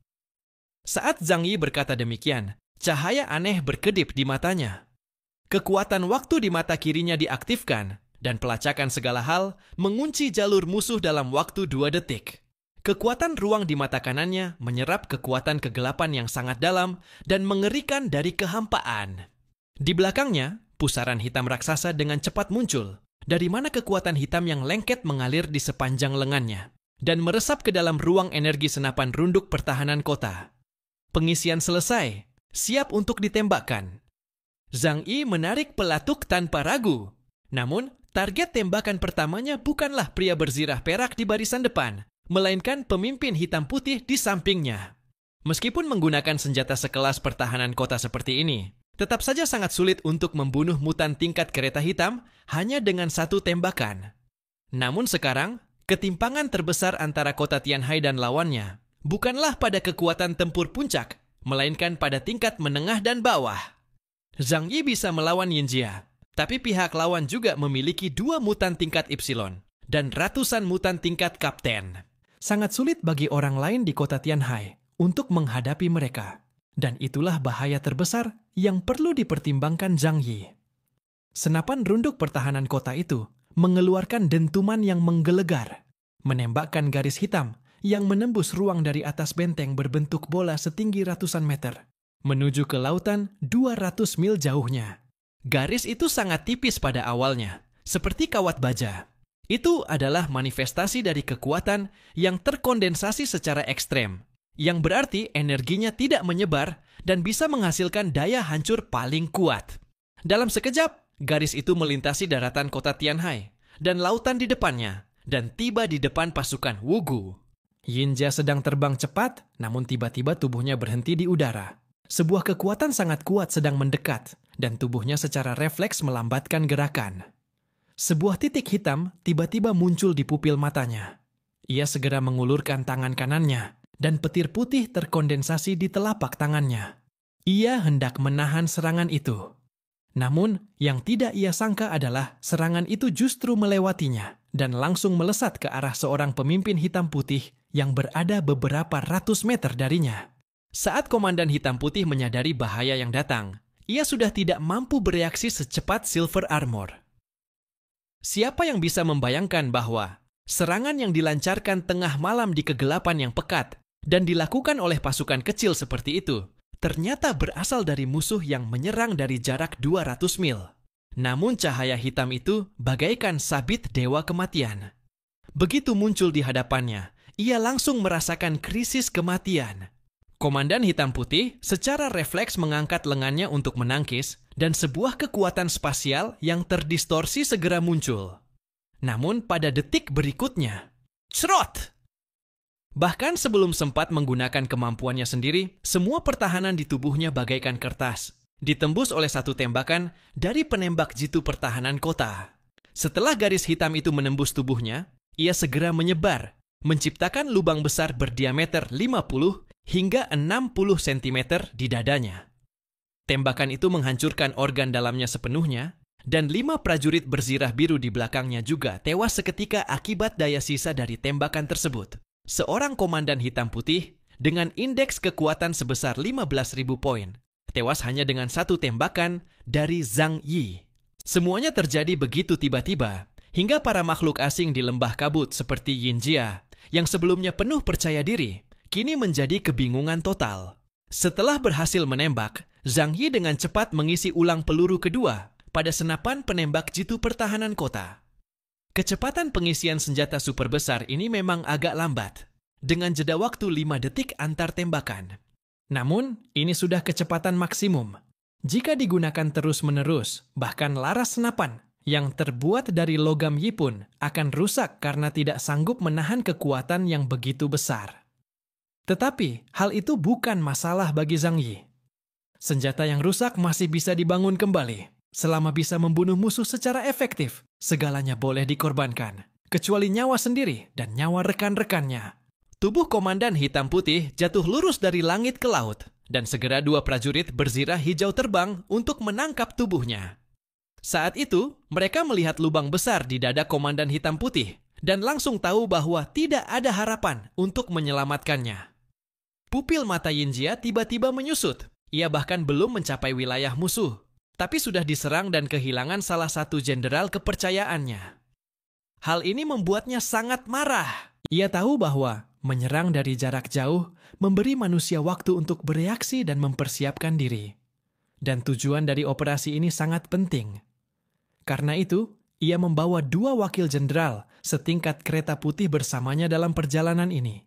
Saat Zhang Yi berkata demikian, cahaya aneh berkedip di matanya. Kekuatan waktu di mata kirinya diaktifkan, dan pelacakan segala hal mengunci jalur musuh dalam waktu 2 detik. Kekuatan ruang di mata kanannya menyerap kekuatan kegelapan yang sangat dalam dan mengerikan dari kehampaan. Di belakangnya, pusaran hitam raksasa dengan cepat muncul, dari mana kekuatan hitam yang lengket mengalir di sepanjang lengannya, dan meresap ke dalam ruang energi senapan runduk pertahanan kota. Pengisian selesai, siap untuk ditembakkan. Zhang Yi menarik pelatuk tanpa ragu. Namun, target tembakan pertamanya bukanlah pria berzirah perak di barisan depan, melainkan pemimpin hitam putih di sampingnya. Meskipun menggunakan senjata sekelas pertahanan kota seperti ini, tetap saja sangat sulit untuk membunuh mutan tingkat kereta hitam hanya dengan satu tembakan. Namun sekarang, ketimpangan terbesar antara kota Tianhai dan lawannya bukanlah pada kekuatan tempur puncak, melainkan pada tingkat menengah dan bawah. Zhang Yi bisa melawan Yinjia, tapi pihak lawan juga memiliki 2 mutan tingkat Ypsilon dan ratusan mutan tingkat Kapten. Sangat sulit bagi orang lain di kota Tianhai untuk menghadapi mereka. Dan itulah bahaya terbesar yang perlu dipertimbangkan Zhang Yi. Senapan runduk pertahanan kota itu mengeluarkan dentuman yang menggelegar, menembakkan garis hitam yang menembus ruang dari atas benteng berbentuk bola setinggi ratusan meter, menuju ke lautan 200 mil jauhnya. Garis itu sangat tipis pada awalnya, seperti kawat baja. Itu adalah manifestasi dari kekuatan yang terkondensasi secara ekstrem, yang berarti energinya tidak menyebar dan bisa menghasilkan daya hancur paling kuat. Dalam sekejap, garis itu melintasi daratan kota Tianhai dan lautan di depannya, dan tiba di depan pasukan Wugu. Yinjia sedang terbang cepat, namun tiba-tiba tubuhnya berhenti di udara. Sebuah kekuatan sangat kuat sedang mendekat, dan tubuhnya secara refleks melambatkan gerakan. Sebuah titik hitam tiba-tiba muncul di pupil matanya. Ia segera mengulurkan tangan kanannya, dan petir putih terkondensasi di telapak tangannya. Ia hendak menahan serangan itu. Namun, yang tidak ia sangka adalah serangan itu justru melewatinya dan langsung melesat ke arah seorang pemimpin hitam putih yang berada beberapa ratus meter darinya. Saat Komandan Hitam Putih menyadari bahaya yang datang, ia sudah tidak mampu bereaksi secepat Silver Armor. Siapa yang bisa membayangkan bahwa serangan yang dilancarkan tengah malam di kegelapan yang pekat dan dilakukan oleh pasukan kecil seperti itu ternyata berasal dari musuh yang menyerang dari jarak 200 mil. Namun cahaya hitam itu bagaikan sabit dewa kematian. Begitu muncul di hadapannya, ia langsung merasakan krisis kematian. Komandan Hitam Putih secara refleks mengangkat lengannya untuk menangkis, dan sebuah kekuatan spasial yang terdistorsi segera muncul. Namun pada detik berikutnya, cerot! Bahkan sebelum sempat menggunakan kemampuannya sendiri, semua pertahanan di tubuhnya bagaikan kertas, ditembus oleh satu tembakan dari penembak jitu pertahanan kota. Setelah garis hitam itu menembus tubuhnya, ia segera menyebar, menciptakan lubang besar berdiameter 50 hingga 60 cm di dadanya. Tembakan itu menghancurkan organ dalamnya sepenuhnya, dan 5 prajurit berzirah biru di belakangnya juga tewas seketika akibat daya sisa dari tembakan tersebut. Seorang komandan hitam putih dengan indeks kekuatan sebesar 15.000 poin, tewas hanya dengan satu tembakan dari Zhang Yi. Semuanya terjadi begitu tiba-tiba, hingga para makhluk asing di lembah kabut seperti Yinjia, yang sebelumnya penuh percaya diri, kini menjadi kebingungan total. Setelah berhasil menembak, Zhang Yi dengan cepat mengisi ulang peluru kedua pada senapan penembak jitu pertahanan kota. Kecepatan pengisian senjata super besar ini memang agak lambat, dengan jeda waktu 5 detik antar tembakan. Namun, ini sudah kecepatan maksimum. Jika digunakan terus-menerus, bahkan laras senapan yang terbuat dari logam Yi pun akan rusak karena tidak sanggup menahan kekuatan yang begitu besar. Tetapi, hal itu bukan masalah bagi Zhang Yi. Senjata yang rusak masih bisa dibangun kembali. Selama bisa membunuh musuh secara efektif, segalanya boleh dikorbankan, kecuali nyawa sendiri dan nyawa rekan-rekannya. Tubuh Komandan Hitam Putih jatuh lurus dari langit ke laut, dan segera dua prajurit berzirah hijau terbang untuk menangkap tubuhnya. Saat itu, mereka melihat lubang besar di dada Komandan Hitam Putih, dan langsung tahu bahwa tidak ada harapan untuk menyelamatkannya. Pupil mata Yinjia tiba-tiba menyusut. Ia bahkan belum mencapai wilayah musuh, tapi sudah diserang dan kehilangan salah satu jenderal kepercayaannya. Hal ini membuatnya sangat marah. Ia tahu bahwa menyerang dari jarak jauh memberi manusia waktu untuk bereaksi dan mempersiapkan diri. Dan tujuan dari operasi ini sangat penting. Karena itu, ia membawa 2 wakil jenderal setingkat kereta putih bersamanya dalam perjalanan ini.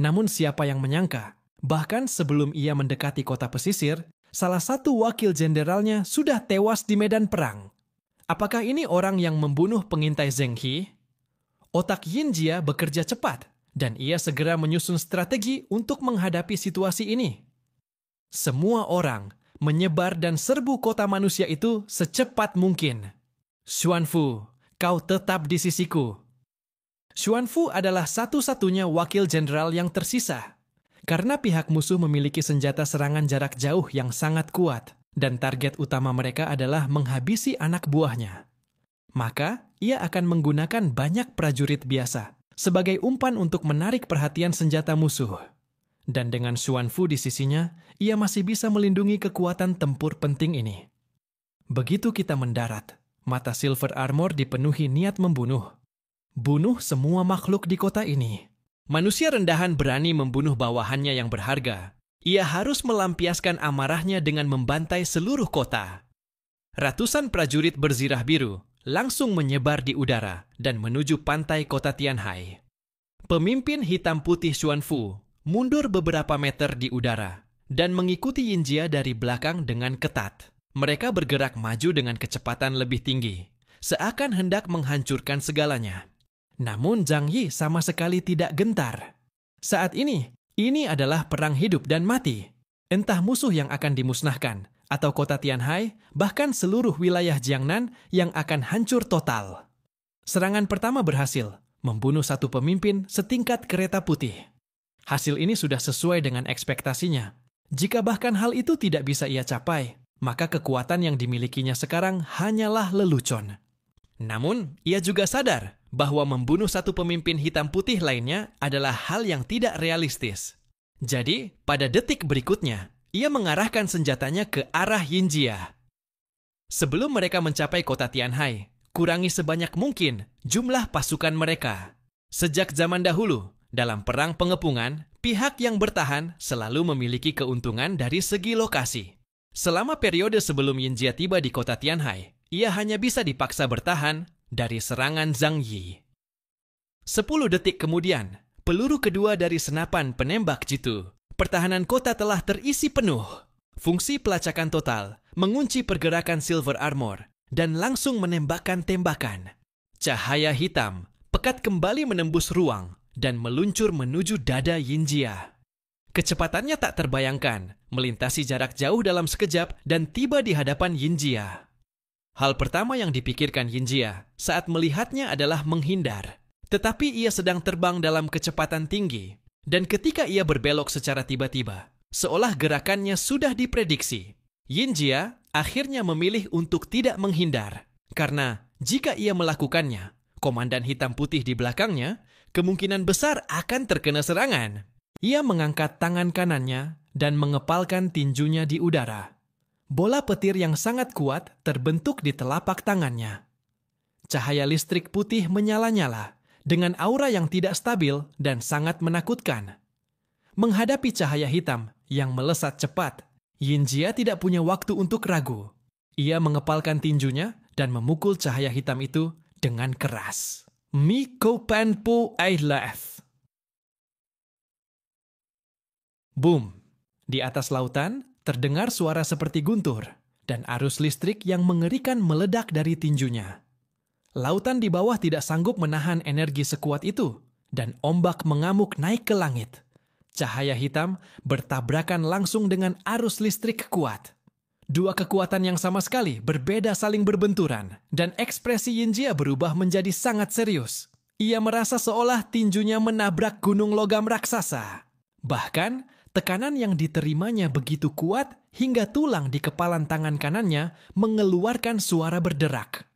Namun siapa yang menyangka, bahkan sebelum ia mendekati kota pesisir, salah satu wakil jenderalnya sudah tewas di medan perang. Apakah ini orang yang membunuh pengintai Zheng He? Otak Yinjia bekerja cepat, dan ia segera menyusun strategi untuk menghadapi situasi ini. Semua orang menyebar dan serbu kota manusia itu secepat mungkin. Xuanfu, kau tetap di sisiku. Xuanfu adalah satu-satunya wakil jenderal yang tersisa, karena pihak musuh memiliki senjata serangan jarak jauh yang sangat kuat, dan target utama mereka adalah menghabisi anak buahnya. Maka, ia akan menggunakan banyak prajurit biasa sebagai umpan untuk menarik perhatian senjata musuh. Dan dengan Xuanfu di sisinya, ia masih bisa melindungi kekuatan tempur penting ini. Begitu kita mendarat, mata Silver Armor dipenuhi niat membunuh. Bunuh semua makhluk di kota ini. Manusia rendahan berani membunuh bawahannya yang berharga. Ia harus melampiaskan amarahnya dengan membantai seluruh kota. Ratusan prajurit berzirah biru langsung menyebar di udara dan menuju pantai kota Tianhai. Pemimpin hitam putih Xuanfu mundur beberapa meter di udara dan mengikuti Yinjia dari belakang dengan ketat. Mereka bergerak maju dengan kecepatan lebih tinggi, seakan hendak menghancurkan segalanya. Namun Zhang Yi sama sekali tidak gentar. Saat ini adalah perang hidup dan mati. Entah musuh yang akan dimusnahkan, atau kota Tianhai, bahkan seluruh wilayah Jiangnan yang akan hancur total. Serangan pertama berhasil, membunuh satu pemimpin setingkat kereta putih. Hasil ini sudah sesuai dengan ekspektasinya. Jika bahkan hal itu tidak bisa ia capai, maka kekuatan yang dimilikinya sekarang hanyalah lelucon. Namun, ia juga sadar bahwa membunuh satu pemimpin hitam putih lainnya adalah hal yang tidak realistis. Jadi, pada detik berikutnya, ia mengarahkan senjatanya ke arah Yinjia. Sebelum mereka mencapai kota Tianhai, kurangi sebanyak mungkin jumlah pasukan mereka. Sejak zaman dahulu, dalam perang pengepungan, pihak yang bertahan selalu memiliki keuntungan dari segi lokasi. Selama periode sebelum Yinjia tiba di kota Tianhai, ia hanya bisa dipaksa bertahan dari serangan Zhang Yi. 10 detik kemudian, peluru kedua dari senapan penembak jitu. Pertahanan kota telah terisi penuh. Fungsi pelacakan total mengunci pergerakan Silver Armor dan langsung menembakkan tembakan. Cahaya hitam pekat kembali menembus ruang dan meluncur menuju dada Yinjia. Kecepatannya tak terbayangkan, melintasi jarak jauh dalam sekejap dan tiba di hadapan Yinjia. Hal pertama yang dipikirkan Yinjia saat melihatnya adalah menghindar. Tetapi ia sedang terbang dalam kecepatan tinggi. Dan ketika ia berbelok secara tiba-tiba, seolah gerakannya sudah diprediksi, Yinjia akhirnya memilih untuk tidak menghindar. Karena jika ia melakukannya, komandan hitam putih di belakangnya kemungkinan besar akan terkena serangan. Ia mengangkat tangan kanannya dan mengepalkan tinjunya di udara. Bola petir yang sangat kuat terbentuk di telapak tangannya. Cahaya listrik putih menyala-nyala dengan aura yang tidak stabil dan sangat menakutkan. Menghadapi cahaya hitam yang melesat cepat, Yinjia tidak punya waktu untuk ragu. Ia mengepalkan tinjunya dan memukul cahaya hitam itu dengan keras. Miko Panpo Ailef. Boom! Di atas lautan, terdengar suara seperti guntur, dan arus listrik yang mengerikan meledak dari tinjunya. Lautan di bawah tidak sanggup menahan energi sekuat itu, dan ombak mengamuk naik ke langit. Cahaya hitam bertabrakan langsung dengan arus listrik kuat. Dua kekuatan yang sama sekali berbeda saling berbenturan, dan ekspresi Yinjia berubah menjadi sangat serius. Ia merasa seolah tinjunya menabrak gunung logam raksasa. Bahkan, tekanan yang diterimanya begitu kuat hingga tulang di kepalan tangan kanannya mengeluarkan suara berderak.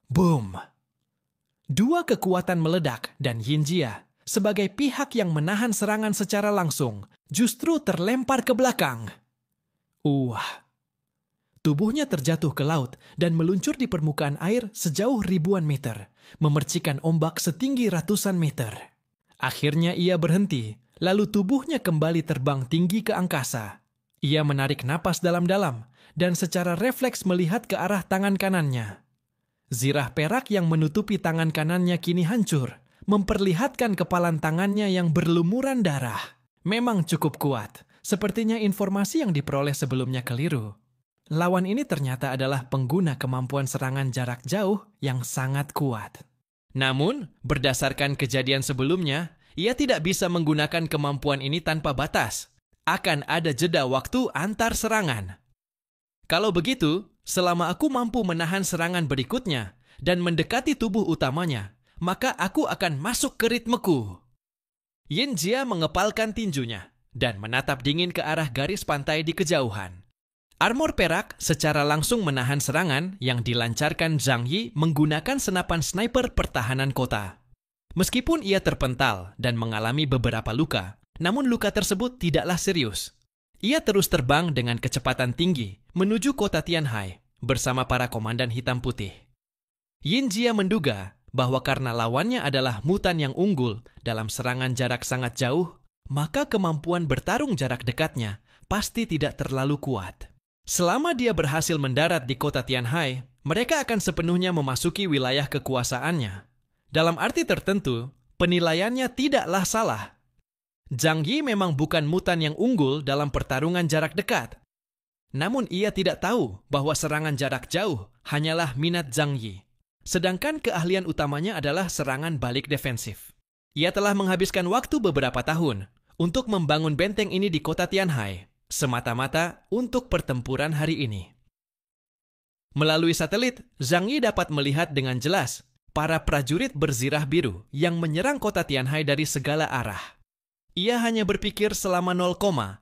Boom! Dua kekuatan meledak dan Yinjia, sebagai pihak yang menahan serangan secara langsung, justru terlempar ke belakang. Tubuhnya terjatuh ke laut dan meluncur di permukaan air sejauh ribuan meter, memercikan ombak setinggi ratusan meter. Akhirnya ia berhenti, lalu tubuhnya kembali terbang tinggi ke angkasa. Ia menarik napas dalam-dalam dan secara refleks melihat ke arah tangan kanannya. Zirah perak yang menutupi tangan kanannya kini hancur, memperlihatkan kepalan tangannya yang berlumuran darah. Memang cukup kuat, sepertinya informasi yang diperoleh sebelumnya keliru. Lawan ini ternyata adalah pengguna kemampuan serangan jarak jauh yang sangat kuat. Namun, berdasarkan kejadian sebelumnya, ia tidak bisa menggunakan kemampuan ini tanpa batas. Akan ada jeda waktu antar serangan. Kalau begitu, selama aku mampu menahan serangan berikutnya dan mendekati tubuh utamanya, maka aku akan masuk ke ritmeku. Yinjia mengepalkan tinjunya dan menatap dingin ke arah garis pantai di kejauhan. Armor perak secara langsung menahan serangan yang dilancarkan Zhang Yi menggunakan senapan sniper pertahanan kota. Meskipun ia terpental dan mengalami beberapa luka, namun luka tersebut tidaklah serius. Ia terus terbang dengan kecepatan tinggi menuju kota Tianhai bersama para komandan hitam putih. Yinjia menduga bahwa karena lawannya adalah mutan yang unggul dalam serangan jarak sangat jauh, maka kemampuan bertarung jarak dekatnya pasti tidak terlalu kuat. Selama dia berhasil mendarat di kota Tianhai, mereka akan sepenuhnya memasuki wilayah kekuasaannya. Dalam arti tertentu, penilaiannya tidaklah salah. Zhang Yi memang bukan mutan yang unggul dalam pertarungan jarak dekat. Namun ia tidak tahu bahwa serangan jarak jauh hanyalah minat Zhang Yi. Sedangkan keahlian utamanya adalah serangan balik defensif. Ia telah menghabiskan waktu beberapa tahun untuk membangun benteng ini di kota Tianhai, semata-mata untuk pertempuran hari ini. Melalui satelit, Zhang Yi dapat melihat dengan jelas para prajurit berzirah biru yang menyerang kota Tianhai dari segala arah. Ia hanya berpikir selama 0,1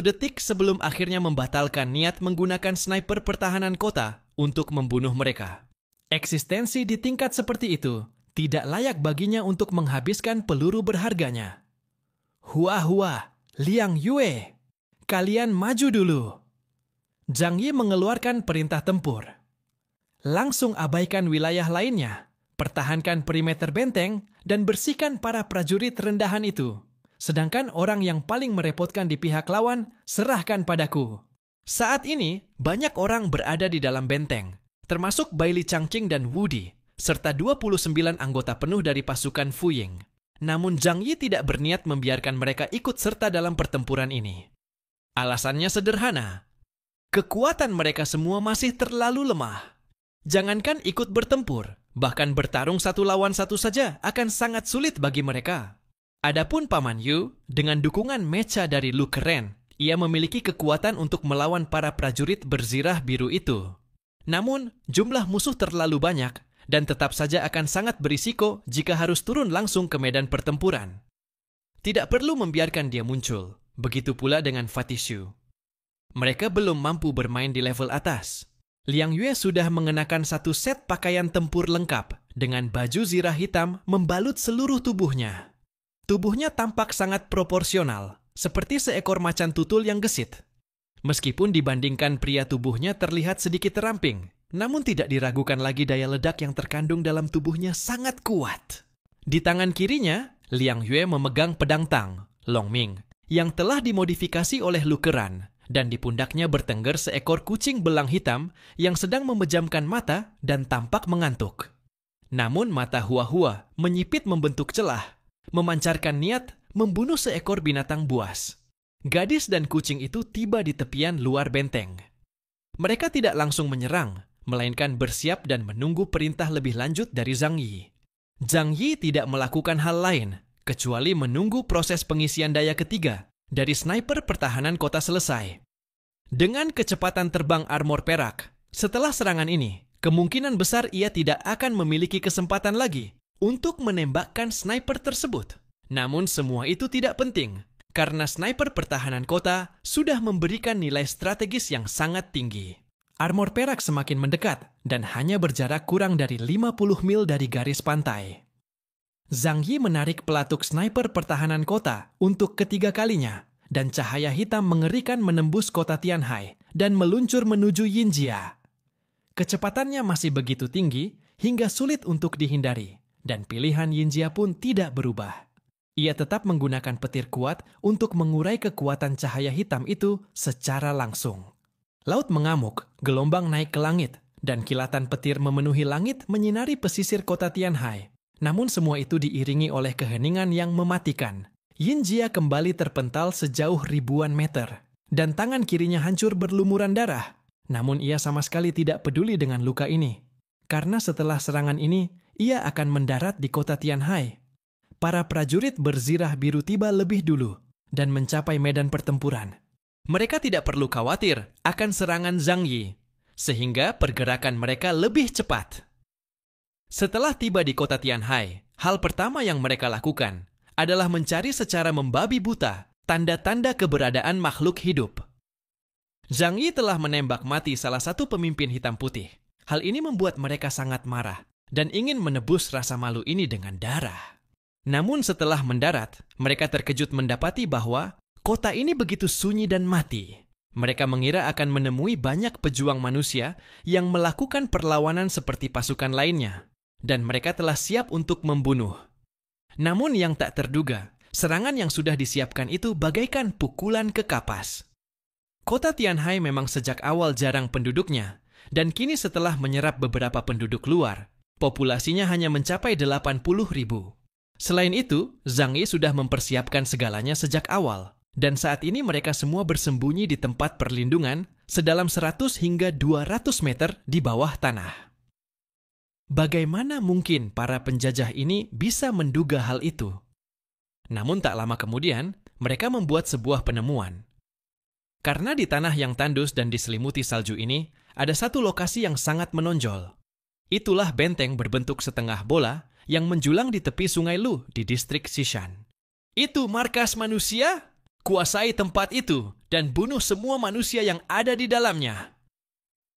detik sebelum akhirnya membatalkan niat menggunakan sniper pertahanan kota untuk membunuh mereka. Eksistensi di tingkat seperti itu tidak layak baginya untuk menghabiskan peluru berharganya. Hua, Liang Yue, kalian maju dulu. Zhang Yi mengeluarkan perintah tempur. Langsung abaikan wilayah lainnya, pertahankan perimeter benteng, dan bersihkan para prajurit rendahan itu. Sedangkan orang yang paling merepotkan di pihak lawan, serahkan padaku. Saat ini, banyak orang berada di dalam benteng, termasuk Bai Li Changqing dan Wu Di, serta 29 anggota penuh dari pasukan Fu Ying. Namun Zhang Yi tidak berniat membiarkan mereka ikut serta dalam pertempuran ini. Alasannya sederhana. Kekuatan mereka semua masih terlalu lemah. Jangankan ikut bertempur, bahkan bertarung satu lawan satu saja akan sangat sulit bagi mereka. Adapun Paman Yu, dengan dukungan mecha dari Lu Keren, ia memiliki kekuatan untuk melawan para prajurit berzirah biru itu. Namun, jumlah musuh terlalu banyak dan tetap saja akan sangat berisiko jika harus turun langsung ke medan pertempuran. Tidak perlu membiarkan dia muncul, begitu pula dengan Fatishu. Mereka belum mampu bermain di level atas. Liang Yue sudah mengenakan satu set pakaian tempur lengkap dengan baju zirah hitam membalut seluruh tubuhnya. Tubuhnya tampak sangat proporsional, seperti seekor macan tutul yang gesit. Meskipun dibandingkan pria tubuhnya terlihat sedikit teramping, namun tidak diragukan lagi daya ledak yang terkandung dalam tubuhnya sangat kuat. Di tangan kirinya, Liang Yue memegang pedang Tang, Long Ming, yang telah dimodifikasi oleh Lu Keran, dan di pundaknya bertengger seekor kucing belang hitam yang sedang memejamkan mata dan tampak mengantuk. Namun mata Hua menyipit membentuk celah, memancarkan niat membunuh seekor binatang buas. Gadis dan kucing itu tiba di tepian luar benteng. Mereka tidak langsung menyerang, melainkan bersiap dan menunggu perintah lebih lanjut dari Zhang Yi. Zhang Yi tidak melakukan hal lain, kecuali menunggu proses pengisian daya ketiga dari sniper pertahanan kota selesai. Dengan kecepatan terbang armor perak, setelah serangan ini, kemungkinan besar ia tidak akan memiliki kesempatan lagi untuk menembakkan sniper tersebut. Namun semua itu tidak penting, karena sniper pertahanan kota sudah memberikan nilai strategis yang sangat tinggi. Armor perak semakin mendekat dan hanya berjarak kurang dari 50 mil dari garis pantai. Zhang Yi menarik pelatuk sniper pertahanan kota untuk ketiga kalinya, dan cahaya hitam mengerikan menembus kota Tianhai dan meluncur menuju Yinjia. Kecepatannya masih begitu tinggi hingga sulit untuk dihindari, dan pilihan Yinjia pun tidak berubah. Ia tetap menggunakan petir kuat untuk mengurai kekuatan cahaya hitam itu secara langsung. Laut mengamuk, gelombang naik ke langit, dan kilatan petir memenuhi langit menyinari pesisir kota Tianhai. Namun semua itu diiringi oleh keheningan yang mematikan. Yinjia kembali terpental sejauh ribuan meter, dan tangan kirinya hancur berlumuran darah. Namun ia sama sekali tidak peduli dengan luka ini, karena setelah serangan ini, ia akan mendarat di kota Tianhai. Para prajurit berzirah biru tiba lebih dulu dan mencapai medan pertempuran. Mereka tidak perlu khawatir akan serangan Zhang Yi, sehingga pergerakan mereka lebih cepat. Setelah tiba di kota Tianhai, hal pertama yang mereka lakukan adalah mencari secara membabi buta tanda-tanda keberadaan makhluk hidup. Zhang Yi telah menembak mati salah satu pemimpin hitam putih. Hal ini membuat mereka sangat marah dan ingin menebus rasa malu ini dengan darah. Namun setelah mendarat, mereka terkejut mendapati bahwa kota ini begitu sunyi dan mati. Mereka mengira akan menemui banyak pejuang manusia yang melakukan perlawanan seperti pasukan lainnya, dan mereka telah siap untuk membunuh. Namun yang tak terduga, serangan yang sudah disiapkan itu bagaikan pukulan ke kapas. Kota Tianhai memang sejak awal jarang penduduknya, dan kini setelah menyerap beberapa penduduk luar, populasinya hanya mencapai 80.000. Selain itu, Zhang Yi sudah mempersiapkan segalanya sejak awal, dan saat ini mereka semua bersembunyi di tempat perlindungan sedalam 100 hingga 200 meter di bawah tanah. Bagaimana mungkin para penjajah ini bisa menduga hal itu? Namun tak lama kemudian, mereka membuat sebuah penemuan. Karena di tanah yang tandus dan diselimuti salju ini, ada satu lokasi yang sangat menonjol. Itulah benteng berbentuk setengah bola yang menjulang di tepi sungai Lu di distrik Xishan. Itu markas manusia? Kuasai tempat itu dan bunuh semua manusia yang ada di dalamnya.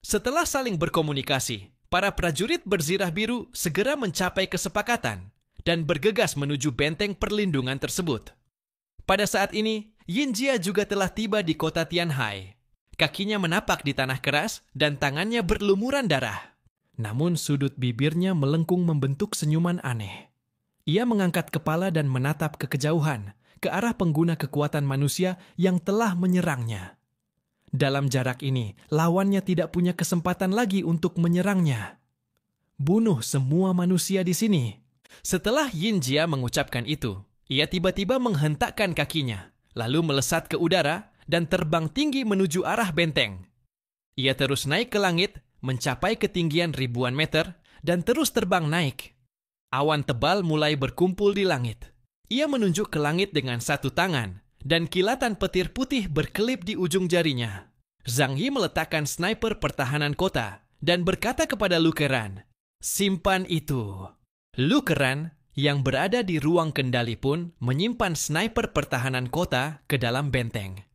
Setelah saling berkomunikasi, para prajurit berzirah biru segera mencapai kesepakatan dan bergegas menuju benteng perlindungan tersebut. Pada saat ini, Yinjia juga telah tiba di kota Tianhai. Kakinya menapak di tanah keras dan tangannya berlumuran darah. Namun sudut bibirnya melengkung membentuk senyuman aneh. Ia mengangkat kepala dan menatap ke kejauhan, ke arah pengguna kekuatan manusia yang telah menyerangnya. Dalam jarak ini, lawannya tidak punya kesempatan lagi untuk menyerangnya. Bunuh semua manusia di sini. Setelah Yinjia mengucapkan itu, ia tiba-tiba menghentakkan kakinya, lalu melesat ke udara dan terbang tinggi menuju arah benteng. Ia terus naik ke langit, mencapai ketinggian ribuan meter, dan terus terbang naik. Awan tebal mulai berkumpul di langit. Ia menunjuk ke langit dengan satu tangan, dan kilatan petir putih berkelip di ujung jarinya. Zhang Yi meletakkan sniper pertahanan kota, dan berkata kepada Lu Keran, "Simpan itu." Lu Keran, yang berada di ruang kendali pun, menyimpan sniper pertahanan kota ke dalam benteng.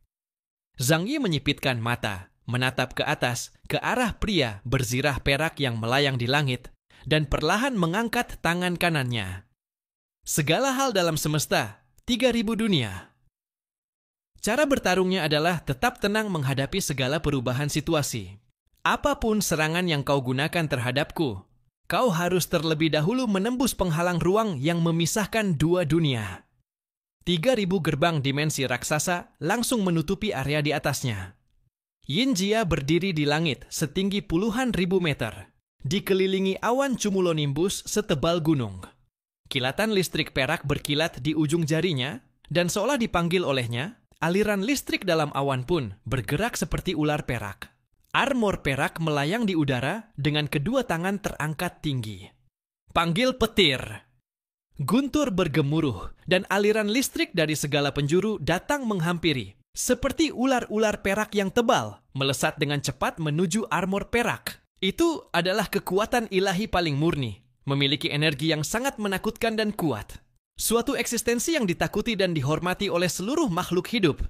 Zhang Yi menyipitkan mata, menatap ke atas, ke arah pria berzirah perak yang melayang di langit, dan perlahan mengangkat tangan kanannya. Segala hal dalam semesta, 3.000 dunia. Cara bertarungnya adalah tetap tenang menghadapi segala perubahan situasi. Apapun serangan yang kau gunakan terhadapku, kau harus terlebih dahulu menembus penghalang ruang yang memisahkan dua dunia. 3.000 gerbang dimensi raksasa langsung menutupi area di atasnya. Yinjia berdiri di langit setinggi puluhan ribu meter, dikelilingi awan cumulonimbus setebal gunung. Kilatan listrik perak berkilat di ujung jarinya, dan seolah dipanggil olehnya, aliran listrik dalam awan pun bergerak seperti ular perak. Armor perak melayang di udara dengan kedua tangan terangkat tinggi. Panggil petir. Guntur bergemuruh, dan aliran listrik dari segala penjuru datang menghampiri. Seperti ular-ular perak yang tebal, melesat dengan cepat menuju armor perak. Itu adalah kekuatan ilahi paling murni, memiliki energi yang sangat menakutkan dan kuat. Suatu eksistensi yang ditakuti dan dihormati oleh seluruh makhluk hidup.